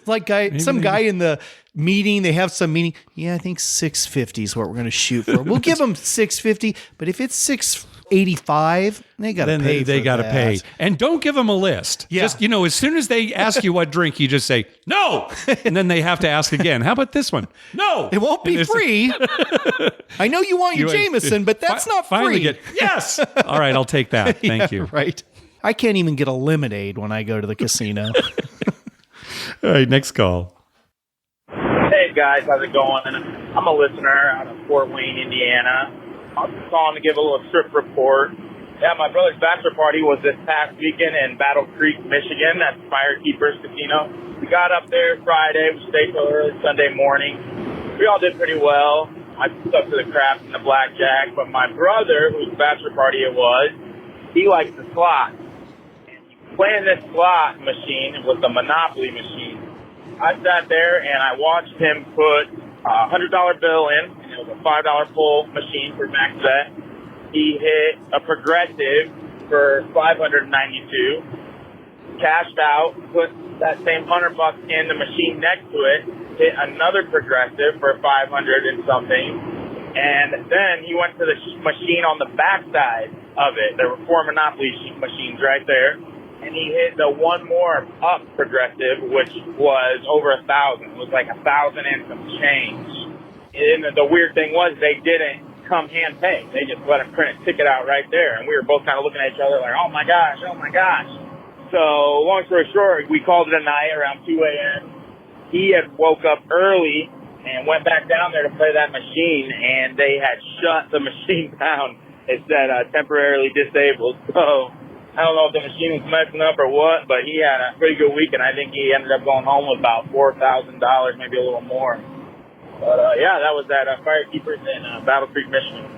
S2: some guy in the meeting, they have some meeting. Yeah, I think $6.50 is what we're going to shoot for. We'll give them $6.50, but if it's $6.85, they got to pay.
S1: They got to pay, and don't give them a list.
S2: Yeah.
S1: Just as soon as they ask you what drink, you just say no, and then they have to ask again. How about this one? No,
S2: it won't be free. I know you want your Jameson, but that's not free.
S1: Yes. All right, I'll take that. Thank you.
S2: Right. I can't even get a lemonade when I go to the casino.
S1: All right, next call.
S13: Hey guys, how's it going? I'm a listener out of Fort Wayne, Indiana. I'm just calling to give a little trip report. Yeah, my brother's bachelor party was this past weekend in Battle Creek, Michigan at FireKeepers Casino. We got up there Friday. We stayed till early Sunday morning. We all did pretty well. I stuck to the craps and the blackjack, but my brother, whose bachelor party it was, he likes the slots. Playing this slot machine was the Monopoly machine. I sat there and I watched him put a $100 bill in, and it was a $5 pull machine for max bet. He hit a progressive for $592, cashed out, put that same $100 in the machine next to it, hit another progressive for 500 and something, and then he went to the machine on the backside of it. There were 4 Monopoly machines right there. And he hit the one more up progressive, which was over 1,000. It was like 1,000 and some change. And the weird thing was they didn't come hand pay. They just let him print a ticket out right there. And we were both kind of looking at each other like, oh my gosh. So long story short, we called it a night around 2 a.m. He had woke up early and went back down there to play that machine, and they had shut the machine down. It said temporarily disabled. So I don't know if the machine was messing up or what, but he had a pretty good week, and I think he ended up going home with about $4,000, maybe a little more. But, that was at FireKeepers in Battle Creek, Michigan.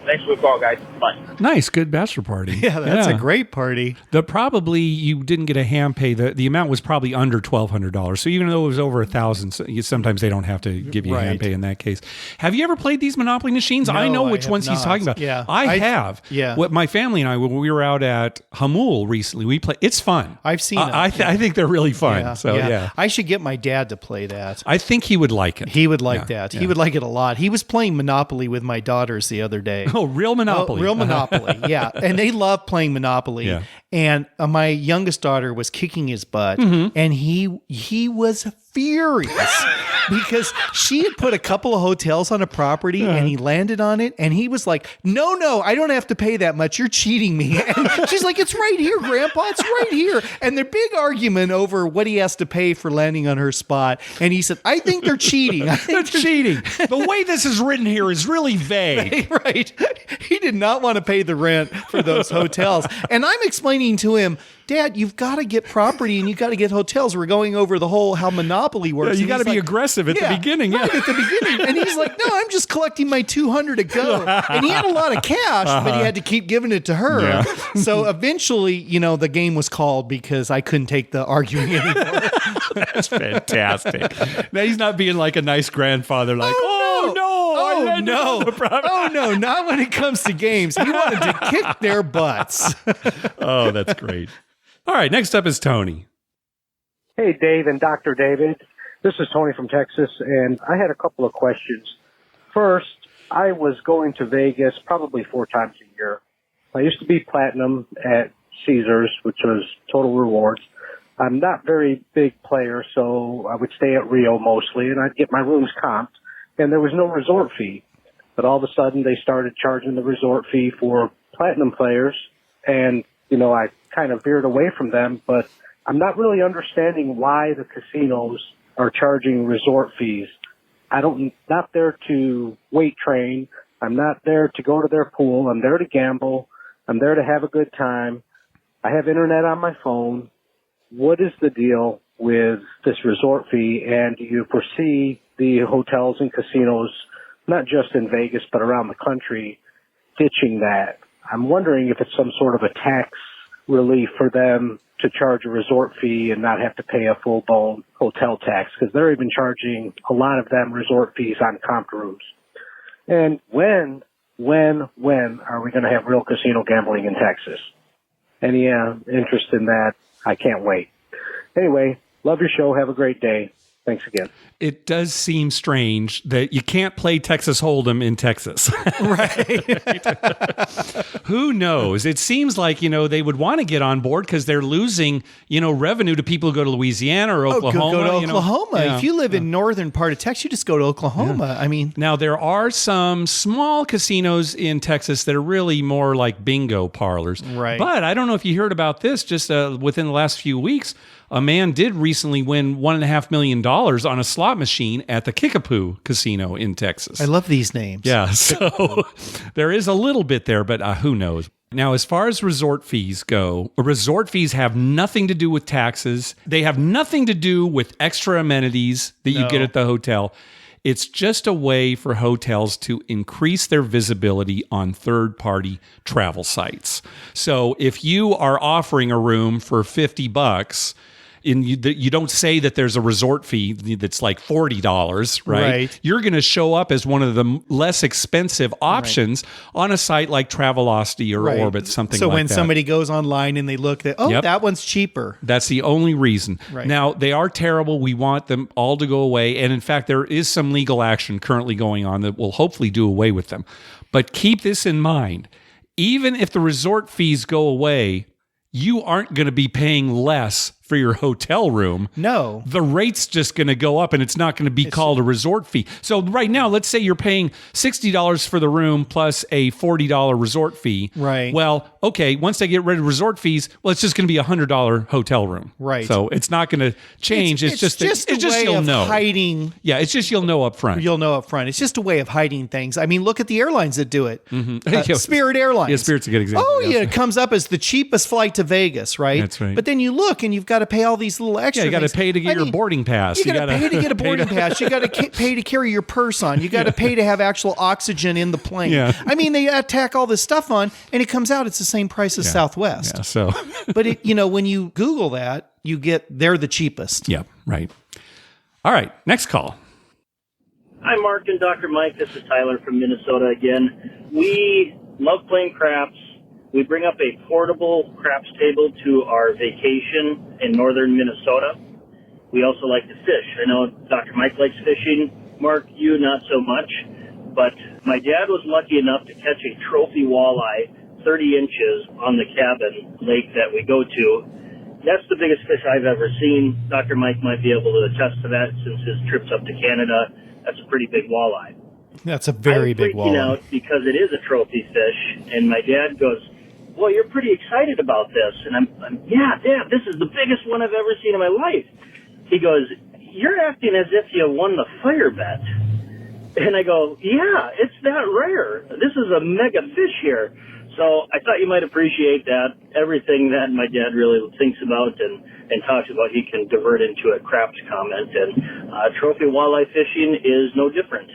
S13: Thanks for the call, guys. Bye.
S1: Nice, good bachelor party.
S2: Yeah, that's a great party.
S1: Probably you didn't get a hand pay. The amount was probably under $1,200. So even though it was over $1,000, sometimes they don't have to give you a hand pay in that case. Have you ever played these Monopoly machines?
S2: No,
S1: I know
S2: I
S1: which
S2: have
S1: ones he's
S2: not.
S1: talking about.
S2: Yeah,
S1: I have.
S2: Yeah.
S1: What my family and I, when we were out at Hamul recently, we play. It's fun.
S2: I've seen it.
S1: I think they're really fun. So yeah.
S2: I should get my dad to play that.
S1: I think he would like it.
S2: He would like that. He would like it a lot. He was playing Monopoly with my daughters the other day.
S1: Oh, real Monopoly.
S2: Real Monopoly, yeah. And they love playing Monopoly.
S1: Yeah.
S2: And my youngest daughter was kicking his butt, and he was furious because she had put a couple of hotels on a property and he landed on it, and he was like, no, I don't have to pay that much. You're cheating me. And she's like, it's right here, Grandpa. It's right here. And their big argument over what he has to pay for landing on her spot. And he said, I think they're cheating.
S1: They're cheating. The way this is written here is really vague.
S2: Right. He did not want to pay the rent for those hotels. And I'm explaining to him, Dad, you've got to get property and you've got to get hotels. We're going over the whole how Monopoly works.
S1: Yeah, you got to be aggressive at the beginning.
S2: Right, at the beginning. And he's like, no, I'm just collecting my $200 to go. And he had a lot of cash, but he had to keep giving it to her.
S1: Yeah.
S2: So eventually, the game was called because I couldn't take the arguing anymore.
S1: That's fantastic. Now he's not being like a nice grandfather, like, oh no,
S2: not when it comes to games. He wanted to kick their butts.
S1: Oh, that's great. All right, next up is Tony.
S14: Hey, Dave and Dr. David. This is Tony from Texas, and I had a couple of questions. First, I was going to Vegas probably 4 times a year. I used to be platinum at Caesars, which was Total Rewards. I'm not very big player, so I would stay at Rio mostly, and I'd get my rooms comped, and there was no resort fee. But all of a sudden, they started charging the resort fee for platinum players, and, I kind of veered away from them, but I'm not really understanding why the casinos are charging resort fees. Not there to weight train. I'm not there to go to their pool. I'm there to gamble. I'm there to have a good time. I have internet on my phone. What is the deal with this resort fee? And do you foresee the hotels and casinos, not just in Vegas, but around the country, ditching that? I'm wondering if it's some sort of a tax relief for them to charge a resort fee and not have to pay a full-blown hotel tax, because they're even charging a lot of them resort fees on comp rooms. And when are we going to have real casino gambling in Texas? Any interest in that? I can't wait. Anyway, love your show. Have a great day. Thanks again.
S1: It does seem strange that you can't play Texas Hold'em in Texas.
S2: Right.
S1: Who knows? It seems like, they would want to get on board because they're losing, revenue to people who go to Louisiana or Oklahoma.
S2: Go to Oklahoma.
S1: Yeah.
S2: If you live in northern part of Texas, you just go to Oklahoma. Yeah. I mean,
S1: now there are some small casinos in Texas that are really more like bingo parlors.
S2: Right.
S1: But I don't know if you heard about this just within the last few weeks. A man did recently win $1.5 million on a slot machine at the Kickapoo Casino in Texas.
S2: I love these names.
S1: Yeah, so there is a little bit there, but who knows? Now, as far as resort fees go, resort fees have nothing to do with taxes. They have nothing to do with extra amenities that you get at the hotel. It's just a way for hotels to increase their visibility on third-party travel sites. So if you are offering a room for $50, and you don't say that there's a resort fee that's like $40, right? You're going to show up as one of the less expensive options on a site like Travelocity or Orbit, something like that.
S2: So when somebody goes online and they look at, that one's cheaper.
S1: That's the only reason.
S2: Right.
S1: Now, they are terrible. We want them all to go away. And in fact, there is some legal action currently going on that will hopefully do away with them. But keep this in mind. Even if the resort fees go away, you aren't going to be paying less for your hotel room.
S2: No.
S1: The rate's just going to go up and it's not going to be called a resort fee. So right now, let's say you're paying $60 for the room plus a $40 resort fee.
S2: Right.
S1: Well, okay, once they get rid of resort fees, well, it's just going to be a $100 hotel room.
S2: Right.
S1: So it's not going to change. It's just
S2: you'll know. Hiding.
S1: Yeah, it's just you'll know up front.
S2: You'll know up front. It's just a way of hiding things. I mean, look at the airlines that do it.
S1: Mm-hmm.
S2: Spirit Airlines.
S1: Yeah, Spirit's a good example.
S2: Oh, yeah. It comes up as the cheapest flight to Vegas, right?
S1: That's right.
S2: But then you look and you've got got to pay all these little extra.
S1: Yeah, you got to
S2: things.
S1: pay to get your boarding pass.
S2: You got to pay to get a boarding pass. You got to pay to carry your purse on. You got to pay to have actual oxygen in the plane.
S1: Yeah.
S2: I mean, they tack all this stuff on, and it comes out it's the same price as Southwest.
S1: Yeah, so,
S2: but when you Google that, you get they're the cheapest.
S1: Yeah, right. All right, next call.
S15: Hi, Mark and Dr. Mike. This is Tyler from Minnesota again. We love playing craps. We bring up a portable craps table to our vacation in northern Minnesota. We also like to fish. I know Dr. Mike likes fishing. Mark, you not so much. But my dad was lucky enough to catch a trophy walleye 30 inches on the cabin lake that we go to. That's the biggest fish I've ever seen. Dr. Mike might be able to attest to that since his trips up to Canada. That's a pretty big walleye.
S2: That's a very big walleye.
S15: I'm freaking out because it is a trophy fish, and my dad goes, well, you're pretty excited about this. And I'm yeah, Dad, this is the biggest one I've ever seen in my life. He goes, you're acting as if you won the fire bet. And I go, yeah, it's that rare. This is a mega fish here. So I thought you might appreciate that. Everything that my dad really thinks about and talks about, he can divert into a craps comment. And trophy walleye fishing is no different.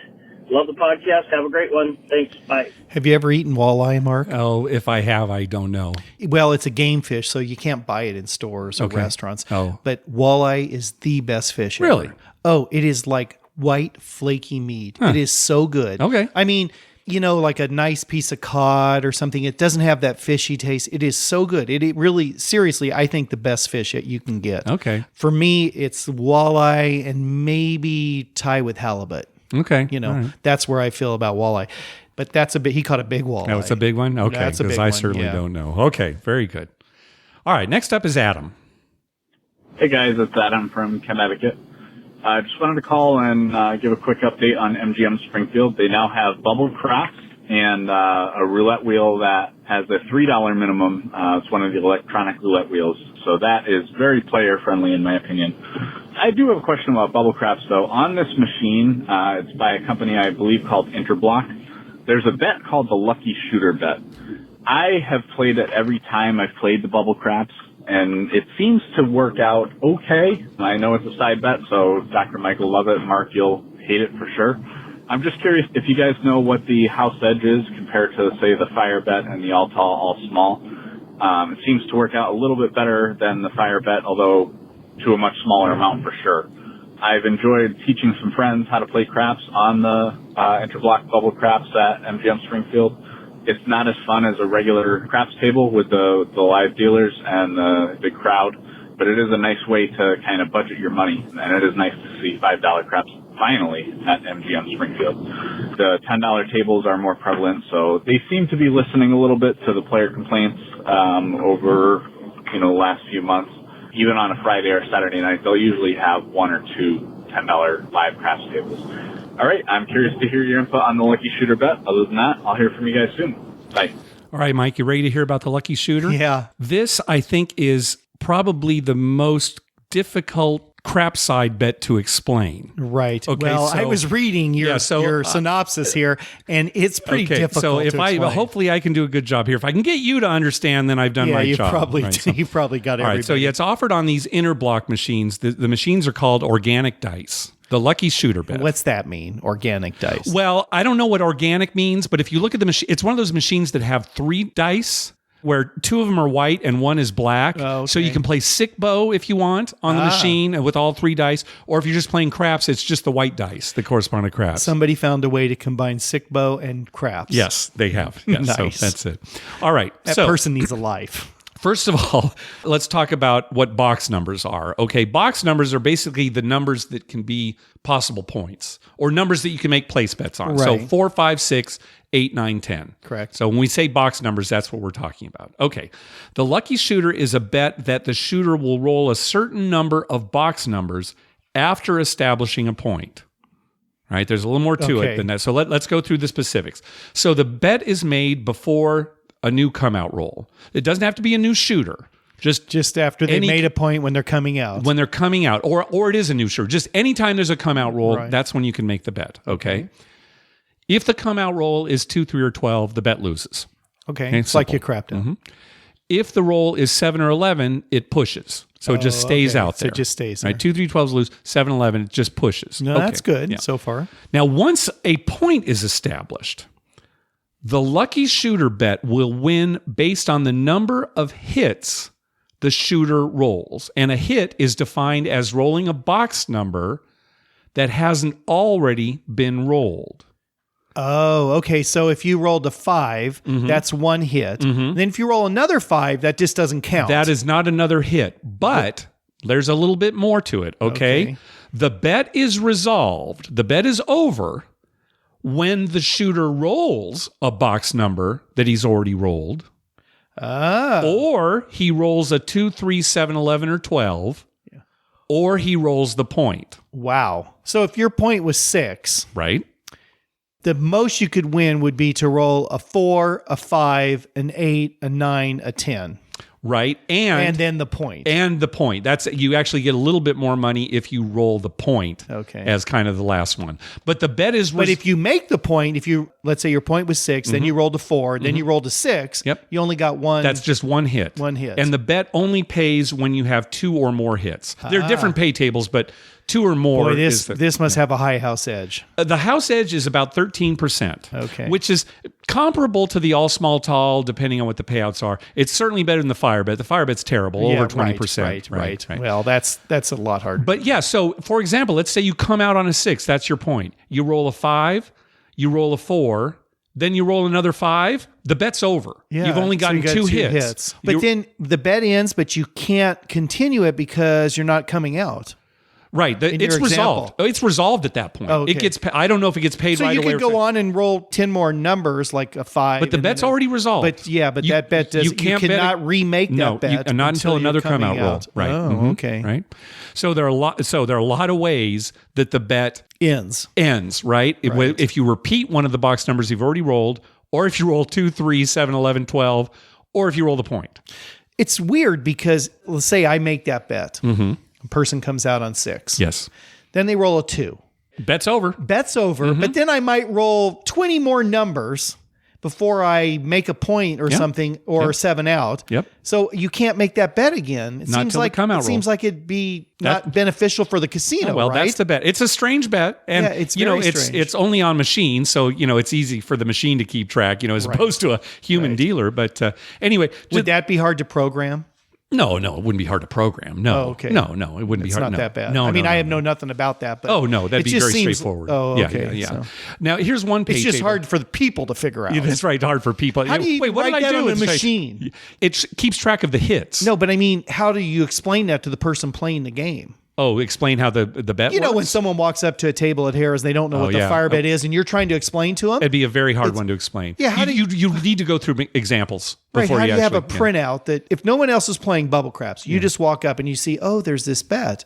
S15: Love the podcast. Have a great one. Thanks. Bye.
S2: Have you ever eaten walleye, Mark?
S1: Oh, if I have, I don't know.
S2: Well, it's a game fish, so you can't buy it in stores or restaurants.
S1: Oh.
S2: But walleye is the best fish ever.
S1: Really?
S2: Oh, it is like white, flaky meat.
S1: Huh.
S2: It is so good.
S1: Okay.
S2: I mean, like a nice piece of cod or something. It doesn't have that fishy taste. It is so good. It really, seriously, I think the best fish that you can get.
S1: Okay.
S2: For me, it's walleye and maybe tie with halibut.
S1: Okay.
S2: Right. That's where I feel about walleye. But he caught a big walleye.
S1: Oh, it's a big one? Okay.
S2: That's a big
S1: Because I
S2: one,
S1: certainly don't know. Okay. Very good. All right. Next up is Adam.
S16: Hey, guys. It's Adam from Connecticut. I just wanted to call and give a quick update on MGM Springfield. They now have bubble craps and a roulette wheel that has a $3 minimum. It's one of the electronic roulette wheels. So that is very player-friendly in my opinion. I do have a question about bubble craps, though. On this machine, it's by a company I believe called Interblock. There's a bet called the Lucky Shooter bet. I have played it every time I've played the bubble craps, and it seems to work out okay. I know it's a side bet, so Dr. Mike will love it. Mark, you'll hate it for sure. I'm just curious if you guys know what the house edge is compared to, say, the fire bet and the all tall, all small. It seems to work out a little bit better than the fire bet, although to a much smaller amount for sure. I've enjoyed teaching some friends how to play craps on the Interblock bubble craps at MGM Springfield. It's not as fun as a regular craps table with the live dealers and the big crowd, but it is a nice way to kind of budget your money, and it is nice to see $5 craps finally at MGM Springfield. The $10 tables are more prevalent, so they seem to be listening a little bit to the player complaints over the last few months. Even on a Friday or Saturday night, they'll usually have one or two $10 live craps tables. All right, I'm curious to hear your input on the Lucky Shooter bet. Other than that, I'll hear from you guys soon. Bye.
S1: All right, Mike, you ready to hear about the Lucky Shooter?
S2: Yeah.
S1: This, I think, is probably the most difficult crap side bet to explain.
S2: Right.
S1: Okay,
S2: well,
S1: so,
S2: I was reading your synopsis here, and it's pretty difficult.
S1: So if
S2: to explain.
S1: hopefully I can do a good job here. If I can get you to understand, then I've done my job.
S2: You've probably got it.
S1: All right. So it's offered on these Interblock machines. The machines are called organic dice. The Lucky Shooter bet.
S2: What's that mean? Organic dice.
S1: Well, I don't know what organic means, but if you look at the machine, it's one of those machines that have 3 dice, where 2 of them are white and 1 is black. Oh, okay. So you can play sick bow if you want on the machine with all 3 dice, or if you're just playing craps, it's just the white dice that correspond to craps.
S2: Somebody found a way to combine sick bow and craps.
S1: Yes, they have. Yes,
S2: nice.
S1: So that's it. All right.
S2: That person needs a life.
S1: First of all, let's talk about what box numbers are. Okay, box numbers are basically the numbers that can be possible points or numbers that you can make place bets on.
S2: Right.
S1: So 4, 5, 6, 8, 9, 10.
S2: Correct.
S1: So when we say box numbers, that's what we're talking about. Okay. The Lucky Shooter is a bet that the shooter will roll a certain number of box numbers after establishing a point. Right? There's a little more to it than that. So let's go through the specifics. So the bet is made before a new come out roll. It doesn't have to be a new shooter. Just
S2: after they made a point when they're coming out.
S1: When they're coming out, or it is a new shooter. Just anytime there's a come out roll, that's when you can make the bet. Okay. If the come out roll is 2, 3, or 12, the bet loses.
S2: Okay. It's like you crapped it.
S1: If the roll is 7 or 11, it pushes. So it just stays out there.
S2: So it just stays
S1: right?
S2: there.
S1: 2, 3, 12's loose. 7, 11, it just pushes.
S2: No, that's good so far.
S1: Now, once a point is established, the lucky shooter bet will win based on the number of hits the shooter rolls. And a hit is defined as rolling a box number that hasn't already been rolled.
S2: Oh, okay. So if you rolled a 5, that's one hit. Then if you roll another 5, that just doesn't count.
S1: That is not another hit, but there's a little bit more to it, okay? The bet is resolved. The bet is over when the shooter rolls a box number that he's already rolled. Or he rolls a 2, 3, 7, 11, or 12. Or he rolls the point.
S2: Wow. So if your point was 6.
S1: Right.
S2: The most you could win would be to roll a 4, a 5, an 8, a 9, a 10.
S1: Right. And
S2: then the point.
S1: And the point. That's you actually get a little bit more money if you roll the point
S2: Okay.
S1: as kind of the last one. But the bet is
S2: But if you make the point, let's say your point was 6, then you rolled a 4, then you rolled a 6, you only got one.
S1: That's just one hit.
S2: One hit.
S1: And the bet only pays when you have 2 or more hits. There are different pay tables, but 2 or more.
S2: Boy, this must have a high house edge.
S1: The house edge is about 13%.
S2: Okay.
S1: Which is comparable to the all small tall, depending on what the payouts are. It's certainly better than the fire bet. The fire bet's terrible, over 20%.
S2: Right. Well, that's a lot harder.
S1: But yeah, so for example, let's say you come out on a 6. That's your point. You roll a 5, you roll a 4, then you roll another 5. The bet's over.
S2: Yeah,
S1: You've only gotten
S2: so you got
S1: 2
S2: two
S1: hits.
S2: But then the bet ends, but you can't continue it because you're not coming out.
S1: Right. It's resolved. It's resolved at that point.
S2: Oh, okay.
S1: It gets. I don't know if it gets paid
S2: so
S1: right away.
S2: So you could go on and roll 10 more numbers, like a 5.
S1: But the bet's already resolved.
S2: But that bet does. You cannot remake that bet.
S1: Not until another come out roll. Right.
S2: Oh, okay.
S1: Right. So there are a lot of ways that the bet
S2: ends.
S1: Right. If you repeat one of the box numbers you've already rolled, or if you roll 2, 3, 7, 11, 12, or if you roll the point.
S2: It's weird because let's say I make that bet. A person comes out on 6.
S1: Yes.
S2: Then they roll a 2.
S1: Bet's over.
S2: But then I might roll 20 more numbers before I make a point or something, or 7 out.
S1: Yep.
S2: So you can't make that bet again. It
S1: Not
S2: seems
S1: till
S2: like
S1: the come out
S2: it seems like it'd be not beneficial for the casino.
S1: Well,
S2: right?
S1: that's the bet. It's a strange bet, and
S2: it's very strange.
S1: it's only on machines, so it's easy for the machine to keep track, as opposed to a human dealer. But anyway,
S2: would that be hard to program?
S1: No, it wouldn't be hard to program. No,
S2: okay.
S1: No, it wouldn't be hard.
S2: It's not that bad.
S1: No,
S2: I mean, I
S1: know
S2: nothing about that. But
S1: that'd be very straightforward.
S2: Oh, okay.
S1: Yeah. So. Now, here's one page.
S2: It's just
S1: table.
S2: hard for the people to figure out.
S1: Yeah, that's right. Hard for people.
S2: How do you
S1: what
S2: write
S1: did I
S2: that
S1: do
S2: on a machine?
S1: It keeps track of the hits.
S2: No, but I mean, how do you explain that to the person playing the game?
S1: Oh, explain how the bet works?
S2: When someone walks up to a table at Harrah's, they don't know what the fire bet is, and you're trying to explain to them?
S1: It'd be a very hard one to explain.
S2: Yeah,
S1: you need to go through examples before
S2: how do you have a
S1: actually,
S2: printout that if no one else is playing bubble craps, you just walk up and you see, oh, there's this bet,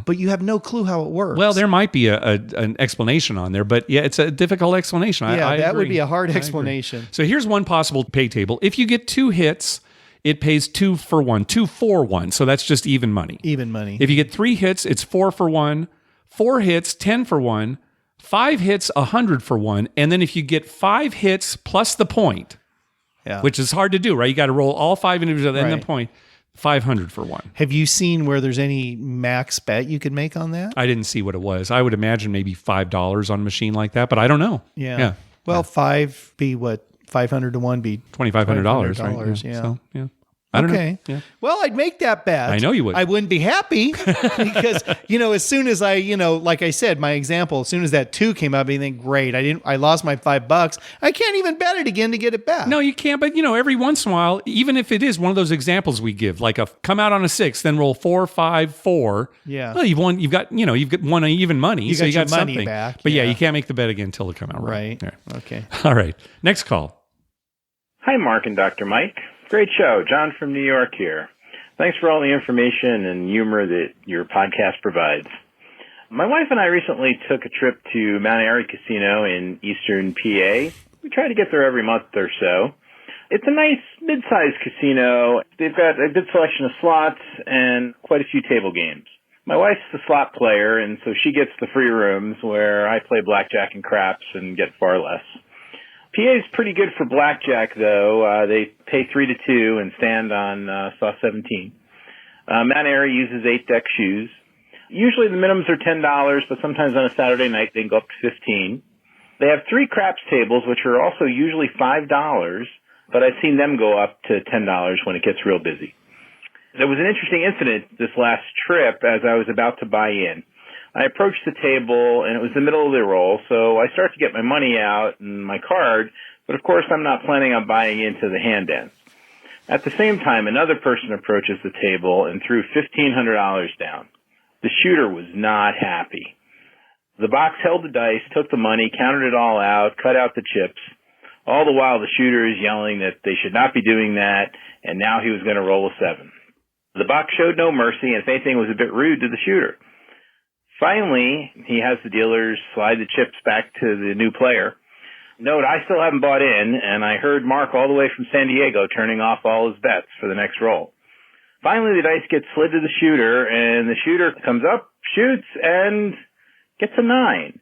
S2: but you have no clue how it works.
S1: Well, there might be an explanation on there, but it's a difficult explanation.
S2: Yeah, that
S1: agree.
S2: would be a hard explanation.
S1: So here's one possible pay table. If you get 2 hits, it pays 2 for 1, 2 for 1. So that's just even money.
S2: Even money.
S1: If you get 3 hits, it's 4 for 1. 4 hits, 10 for 1. 5 hits, 100 for 1. And then if you get 5 hits plus the point, which is hard to do, right? You got to roll all 5 individuals and the point, 500 for 1.
S2: Have you seen where there's any max bet you could make on that?
S1: I didn't see what it was. I would imagine maybe $5 on a machine like that, but I don't know.
S2: Yeah. Well, 5 be what? 500 to 1 be
S1: $2,500, right?
S2: Yeah.
S1: So, I don't know. Yeah.
S2: Well, I'd make that bet.
S1: I know you would.
S2: I wouldn't be happy because, as soon as I, like I said, my example, as soon as that 2 came up, I think, great. I lost my $5. I can't even bet it again to get it back.
S1: No, you can't. But, every once in a while, even if it is one of those examples we give, like come out on a 6, then roll 4, 5, 4.
S2: Yeah.
S1: Well, you've won even money.
S2: You
S1: so you got
S2: money
S1: something
S2: back.
S1: But you can't make the bet again until it come out.
S2: Right.
S1: There.
S2: Okay.
S1: All right. Next call.
S17: Hi, Mark and Dr. Mike. Great show. John from New York here. Thanks for all the information and humor that your podcast provides. My wife and I recently took a trip to Mount Airy Casino in eastern PA. We try to get there every month or so. It's a nice mid-sized casino. They've got a good selection of slots and quite a few table games. My wife's the slot player, and so she gets the free rooms where I play blackjack and craps and get far less. PA is pretty good for blackjack, though. They pay 3 to 2 and stand on saw 17. Mount Airy uses 8-deck shoes. Usually the minimums are $10, but sometimes on a Saturday night they can go up to $15. They have 3 craps tables, which are also usually $5, but I've seen them go up to $10 when it gets real busy. There was an interesting incident this last trip as I was about to buy in. I approached the table, and it was the middle of the roll, so I start to get my money out and my card, but of course I'm not planning on buying into the hand dance. At the same time, another person approaches the table and threw $1,500 down. The shooter was not happy. The box held the dice, took the money, counted it all out, cut out the chips. All the while, the shooter is yelling that they should not be doing that, and now he was going to roll a 7. The box showed no mercy, and if anything, was a bit rude to the shooter. Finally, he has the dealers slide the chips back to the new player. Note, I still haven't bought in, and I heard Mark all the way from San Diego turning off all his bets for the next roll. Finally, the dice get slid to the shooter, and the shooter comes up, shoots, and gets a 9.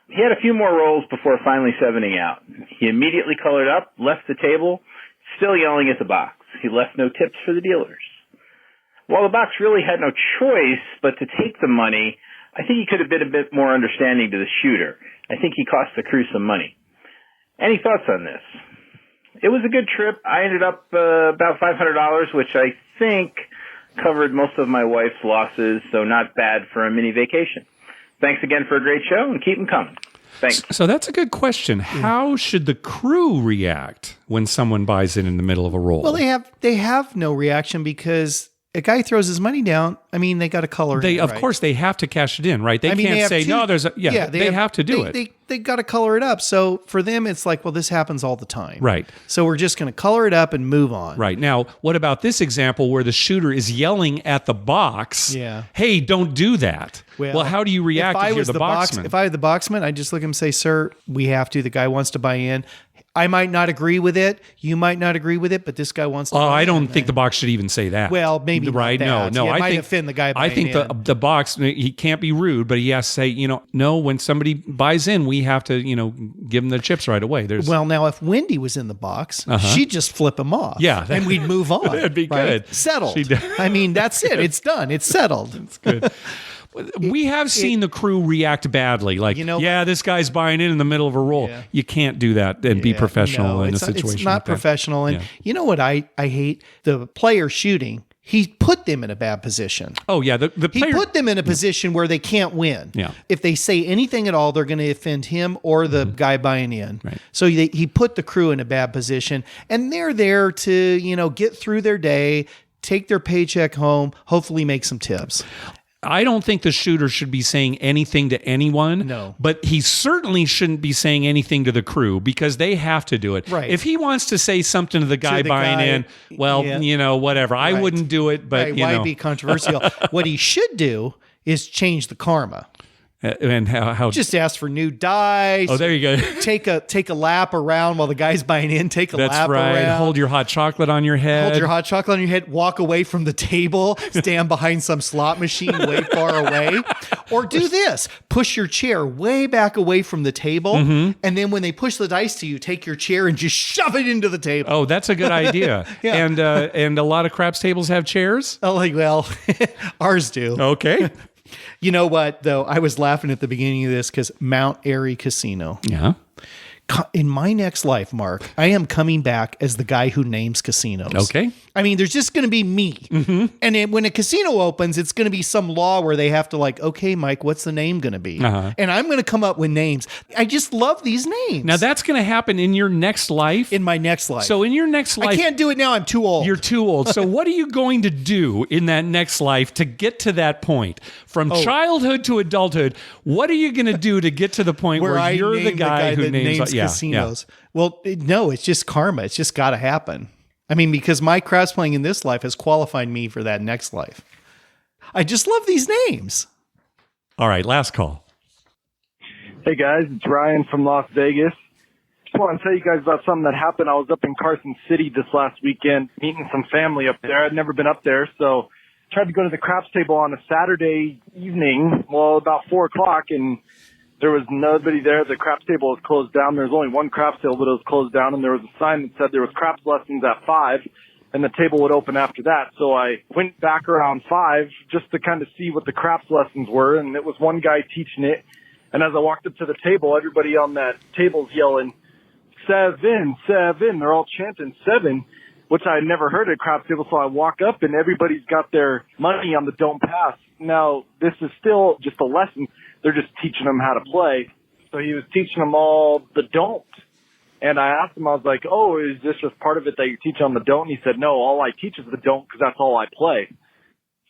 S17: He had a few more rolls before finally 7ing out. He immediately colored up, left the table, still yelling at the box. He left no tips for the dealers. While the box really had no choice but to take the money, I think he could have been a bit more understanding to the shooter. I think he cost the crew some money. Any thoughts on this? It was a good trip. I ended up about $500, which I think covered most of my wife's losses, so not bad for a mini vacation. Thanks again for a great show, and keep them coming. Thanks.
S1: So that's a good question. How should the crew react when someone buys in the middle of a roll?
S2: Well, they have no reaction because a guy throws his money down. I mean, they got to color it.
S1: Of course, they have to cash it in, right? They can't say, no, there's a... Yeah, they have to do it.
S2: They got to color it up. So for them, it's like, well, this happens all the time.
S1: Right.
S2: So we're just going to color it up and move on.
S1: Right. Now, what about this example where the shooter is yelling at the box, hey, don't do that? Well, how do you react if you're the boxman?
S2: If I had the boxman, I'd just look at him and say, sir, we have to. The guy wants to buy in. I might not agree with it. You might not agree with it, but this guy wants to.
S1: Oh, I don't think the box should even say that.
S2: Well, maybe
S1: right.
S2: Not that.
S1: No.
S2: It
S1: I
S2: might
S1: think
S2: offend the guy. I
S1: think the box. He can't be rude, but he has to say, no. When somebody buys in, we have to, give them the chips right away.
S2: Well, now if Wendy was in the box, she'd just flip him off.
S1: Yeah,
S2: and we'd move on.
S1: That'd be good.
S2: Settled. I mean, that's it. It's done. It's settled.
S1: That's good. We have seen the crew react badly. Like, this guy's buying in the middle of a roll. Yeah. You can't do that and be professional in a situation
S2: It's not
S1: like
S2: professional. And you know what I hate? The player shooting. He put them in a bad position.
S1: Oh, yeah. The player,
S2: he put them in a position where they can't win.
S1: Yeah.
S2: If they say anything at all, they're going to offend him or the guy buying in.
S1: Right.
S2: So he put the crew in a bad position. And they're there to, get through their day, take their paycheck home, hopefully make some tips.
S1: I don't think the shooter should be saying anything to anyone.
S2: No.
S1: But he certainly shouldn't be saying anything to the crew because they have to do it.
S2: Right.
S1: If he wants to say something to the guy buying in, well, whatever. I wouldn't do it, but
S2: why be controversial? What he should do is change the karma.
S1: And how
S2: just ask for new dice.
S1: Oh, there you go.
S2: Take a lap around while the guy's buying in. Take a lap around.
S1: Hold your hot chocolate on your head.
S2: Hold your hot chocolate on your head. Walk away from the table. Stand behind some slot machine way far away. Or do this. Push your chair way back away from the table. And then when they push the dice to you, take your chair and just shove it into the table.
S1: Oh, that's a good idea. And a lot of craps tables have chairs?
S2: Oh, well, ours do.
S1: Okay.
S2: You know what, though? I was laughing at the beginning of this because Mount Airy Casino.
S1: Yeah.
S2: In my next life, Mark, I am coming back as the guy who names casinos.
S1: Okay.
S2: I mean, there's just going to be me. And then when a casino opens, it's going to be some law where they have to okay, Mike, what's the name going to be? And I'm going to come up with names. I just love these names.
S1: Now, that's going to happen in your next life?
S2: In my next life.
S1: So in your next life...
S2: I can't do it now. I'm too old.
S1: You're too old. So what are you going to do in that next life to get to that point? From childhood to adulthood, what are you going to do to get to the point where you're the guy who names
S2: casinos? Yeah. Well, no, it's just karma. It's just got to happen. I mean, because my craps playing in this life has qualified me for that next life. I just love these names.
S1: All right, last call.
S18: Hey guys, it's Ryan from Las Vegas. Just want to tell you guys about something that happened. I was up in Carson City this last weekend meeting some family up there. I'd never been up there, so tried to go to the craps table on a Saturday evening, about 4 o'clock, and there was nobody there. The craps table was closed down. There was only one craps table, but it was closed down, and there was a sign that said there was craps lessons at 5. and the table would open after that. So I went back around 5 just to kind of see what the craps lessons were, and it was one guy teaching it. And as I walked up to the table, everybody on that table's yelling, 7, 7. They're all chanting 7, which I had never heard at a craps table. So I walk up, and everybody's got their money on the don't pass. Now, this is still just a lesson. They're just teaching them how to play. So he was teaching them all the don't. And I asked him, I was like, oh, is this just part of it that you teach on the don't? And he said, no, all I teach is the don't because that's all I play.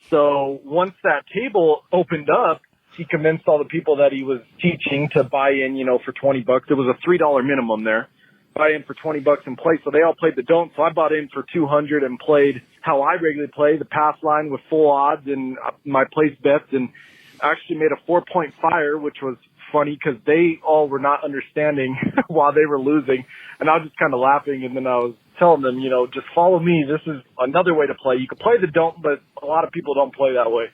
S18: So once that table opened up, he convinced all the people that he was teaching to buy in, for $20. It was a $3 minimum there. Buy in for $20 and play. So they all played the don't. So I bought in for $200 and played how I regularly play, the pass line with full odds and my place bets, and actually made a 4-point fire, which was funny because they all were not understanding while they were losing. And I was just kind of laughing. And then I was telling them, just follow me. This is another way to play. You can play the don't, but a lot of people don't play that way.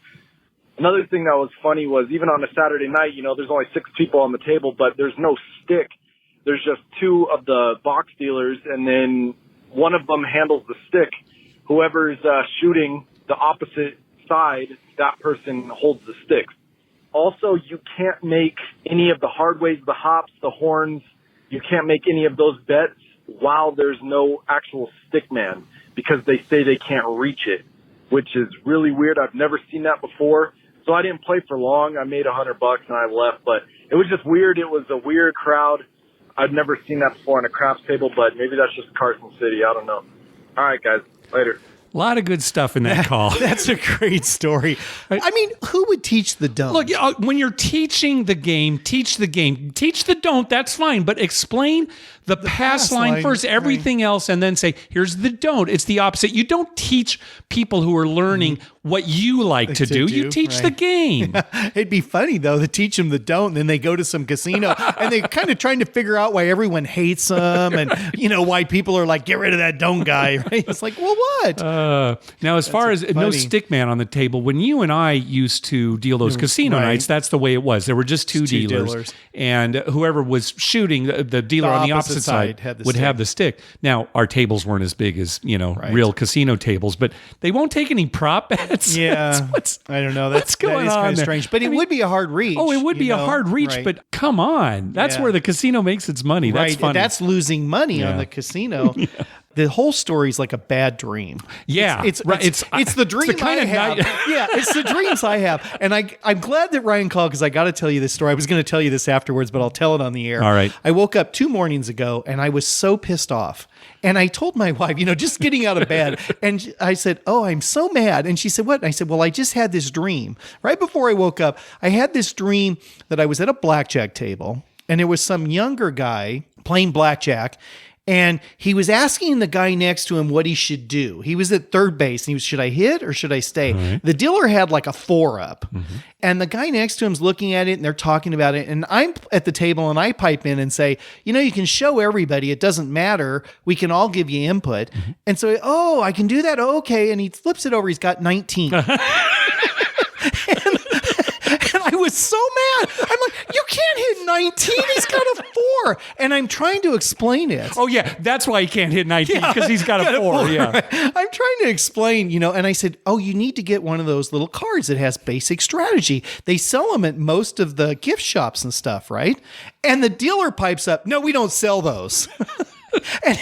S18: Another thing that was funny was even on a Saturday night, there's only 6 people on the table, but there's no stick. There's just 2 of the box dealers, and then one of them handles the stick. Whoever's shooting the opposite side, that person holds the sticks. Also, you can't make any of the hard ways, the hops, the horns. You can't make any of those bets while there's no actual stick man because they say they can't reach it, which is really weird. I've never seen that before. So I didn't play for long. I made $100 and I left, but it was just weird. It was a weird crowd. I've never seen that before on a craps table, but maybe that's just Carson City. I don't know. All right, guys. Later.
S1: A lot of good stuff in that call.
S2: That's a great story. I mean, who would teach the don't?
S1: Look, when you're teaching the game, teach the game. Teach the don't, that's fine. But explain the pass line first, everything else, and then say, here's the don't. It's the opposite. You don't teach people who are learning what you like to do. You teach the game.
S2: It'd be funny, though, to teach them the don't, and then they go to some casino, and they're kind of trying to figure out why everyone hates them, and, why people are like, get rid of that don't guy, right? It's like, well, what?
S1: Now, as far as no stick man on the table, when you and I used to deal those casino nights, that's the way it was. There were just two dealers, and whoever was shooting, the dealer on the opposite side would have the stick. Now, our tables weren't as big as, real casino tables, but they won't take any prop bets.
S2: Yeah. I don't know. What's going on kind of strange, but it would be a hard reach.
S1: Oh, it would be a hard reach, but come on. That's where the casino makes its money. That's funny.
S2: That's losing money on the casino. The whole story is like a bad dream.
S1: Yeah,
S2: it's the dream I have. Yeah, it's the dreams I have, and I'm glad that Ryan called because I got to tell you this story. I was going to tell you this afterwards, but I'll tell it on the air.
S1: All right.
S2: I woke up 2 mornings ago and I was so pissed off, and I told my wife, just getting out of bed, and I said, "Oh, I'm so mad," and she said, "What?" And I said, "Well, I just had this dream right before I woke up. I had this dream that I was at a blackjack table, and there was some younger guy playing blackjack." And he was asking the guy next to him what he should do. He was at third base, and he was, should I hit or should I stay? Right. The dealer had like a 4-up. Mm-hmm. And the guy next to him's looking at it, and they're talking about it. And I'm at the table, and I pipe in and say, you can show everybody. It doesn't matter. We can all give you input. Mm-hmm. And so, I can do that? Oh, okay. And he flips it over. He's got 19. And I was so mad. I'm like, you can't hit 19. He's got a 4. And I'm trying to explain it.
S1: Oh, yeah. That's why he can't hit 19, because he's got a 4. Yeah.
S2: Right. I'm trying to explain, and I said, oh, you need to get one of those little cards that has basic strategy. They sell them at most of the gift shops and stuff, right? And the dealer pipes up, no, we don't sell those. And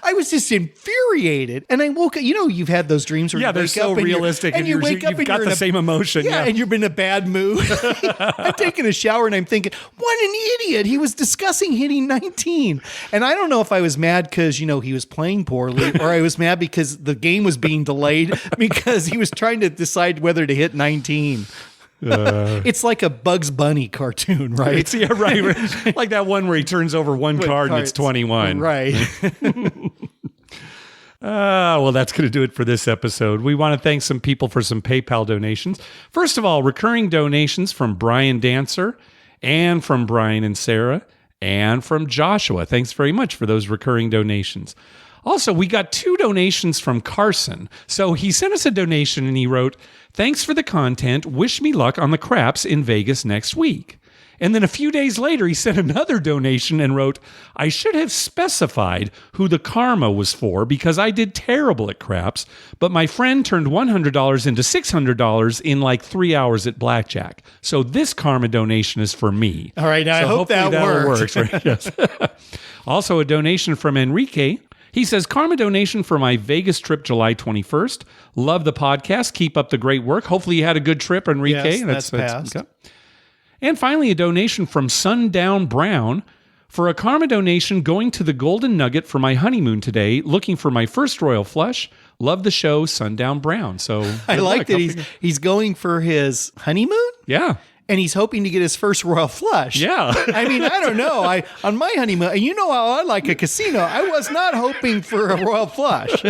S2: I was just infuriated. And I woke up, you've had those dreams where
S1: they're so realistic and you wake up and got the same emotion.
S2: Yeah, and you're in a bad mood. I'm taking a shower and I'm thinking, what an idiot. He was discussing hitting 19. And I don't know if I was mad because, he was playing poorly, or I was mad because the game was being delayed because he was trying to decide whether to hit 19. It's like a Bugs Bunny cartoon, right?
S1: Right. Like that one where he turns over one card and it's 21.
S2: Right.
S1: Well, that's going to do it for this episode. We want to thank some people for some PayPal donations. First of all, recurring donations from Brian Dancer, and from Brian and Sarah, and from Joshua. Thanks very much for those recurring donations. Also, we got 2 donations from Carson. So he sent us a donation and he wrote, "Thanks for the content. Wish me luck on the craps in Vegas next week." And then a few days later, he sent another donation and wrote, I should have specified who the karma was for because I did terrible at craps, but my friend turned $100 into $600 in like 3 hours at Blackjack. So this karma donation is for me.
S2: All right, now I hope that works.
S1: Right? Yes. Also, a donation from Enrique. He says, karma donation for my Vegas trip July 21st. Love the podcast. Keep up the great work. Hopefully you had a good trip, Enrique.
S2: Yes, that's passed.
S1: Okay. And finally, a donation from Sundown Brown for a karma donation going to the Golden Nugget for my honeymoon today, looking for my first royal flush. Love the show, Sundown Brown. So
S2: I like that he's going for his honeymoon?
S1: Yeah.
S2: And he's hoping to get his first royal flush.
S1: Yeah.
S2: I mean, I don't know. On my honeymoon, and you know how I like a casino, I was not hoping for a royal flush.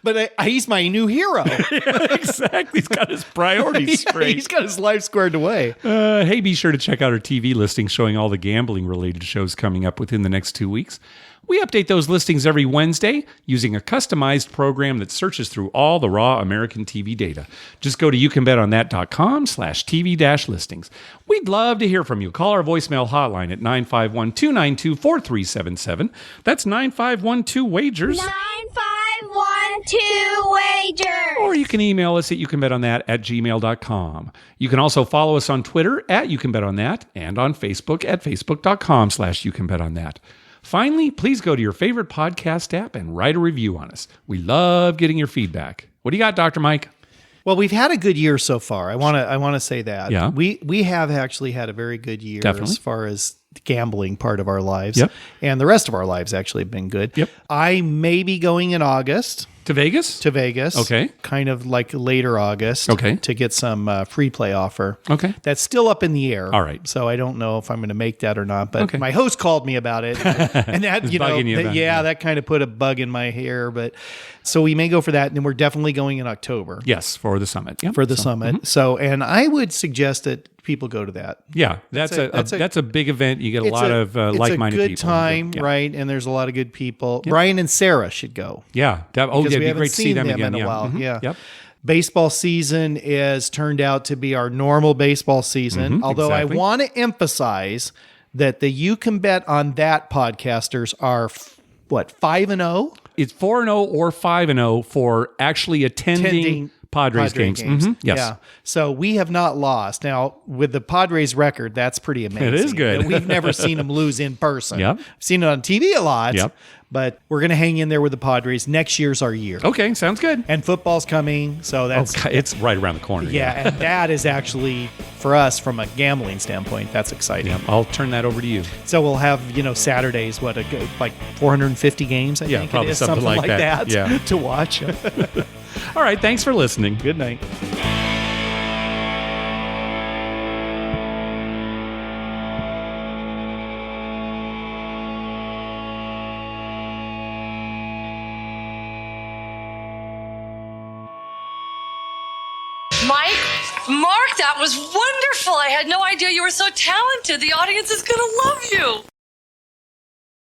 S2: But he's my new hero.
S1: Yeah, exactly. He's got his priorities straight.
S2: He's got his life squared away.
S1: Hey, be sure to check out our TV listing showing all the gambling-related shows coming up within the next 2 weeks. We update those listings every Wednesday using a customized program that searches through all the raw American TV data. Just go to youcanbetonthat.com/TV-listings. We'd love to hear from you. Call our voicemail hotline at 951-292-4377. That's 9512-WAGERS.
S19: 9512-WAGERS.
S1: Or you can email us at youcanbetonThat@gmail.com. You can also follow us on Twitter at YouCanBetOnThat and on Facebook at Facebook.com/YouCanBetOnThat. Finally, please go to your favorite podcast app and write a review on us. We love getting your feedback. What do you got, Dr. Mike?
S2: Well, we've had a good year so far. I want to say that.
S1: Yeah.
S2: We have actually had a very good year as far as the gambling part of our lives.
S1: Yep.
S2: And the rest of our lives actually have been good.
S1: Yep.
S2: I may be going in August.
S1: To Vegas?
S2: To Vegas.
S1: Okay.
S2: Kind of like later August.
S1: Okay.
S2: To get some free play offer.
S1: Okay.
S2: That's still up in the air.
S1: All right.
S2: So I don't know if I'm going to make that or not. But
S1: Okay.
S2: my host called me about it. And that,
S1: bugging you about it, yeah.
S2: that kind of put a bug in my hair. But so we may go for that. And then we're definitely going in October.
S1: Yes, for the summit. Yep.
S2: For the summit. So, and I would suggest that people go to that.
S1: Yeah, that's a big event. You get a lot of like-minded people.
S2: It's a good time,
S1: Yeah.
S2: right? And there's a lot of good people. Brian and Sarah should go.
S1: Yeah. It'd be great to see them again.
S2: In a while.
S1: Mhm.
S2: Yeah.
S1: Yep.
S2: Baseball season is turned out to be our normal baseball season. Although
S1: exactly.
S2: I want to emphasize that the You Can Bet on That podcasters are 5-0?
S1: It's 4-0 or 5-0 for actually attending Padres games. Mhm. Yes.
S2: Yeah. So we have not lost. Now, with the Padres record, that's pretty amazing.
S1: It is good.
S2: We've never seen them lose in person.
S1: Yep.
S2: I've seen it on TV a lot.
S1: Yep.
S2: But we're going to hang in there with the Padres. Next year's our year.
S1: Okay, sounds good.
S2: And football's coming, so that's...
S1: it's right around the corner.
S2: Yeah, and that is actually, for us, from a gambling standpoint, that's exciting.
S1: Yeah, I'll turn that over to you.
S2: So we'll have, Saturdays, like 450 games, I think
S1: probably
S2: it is.
S1: something like that. Yeah.
S2: To watch.
S1: All right, thanks for listening.
S2: Good night.
S20: Mark, that was wonderful. I had no idea you were so talented. The audience is going to love you.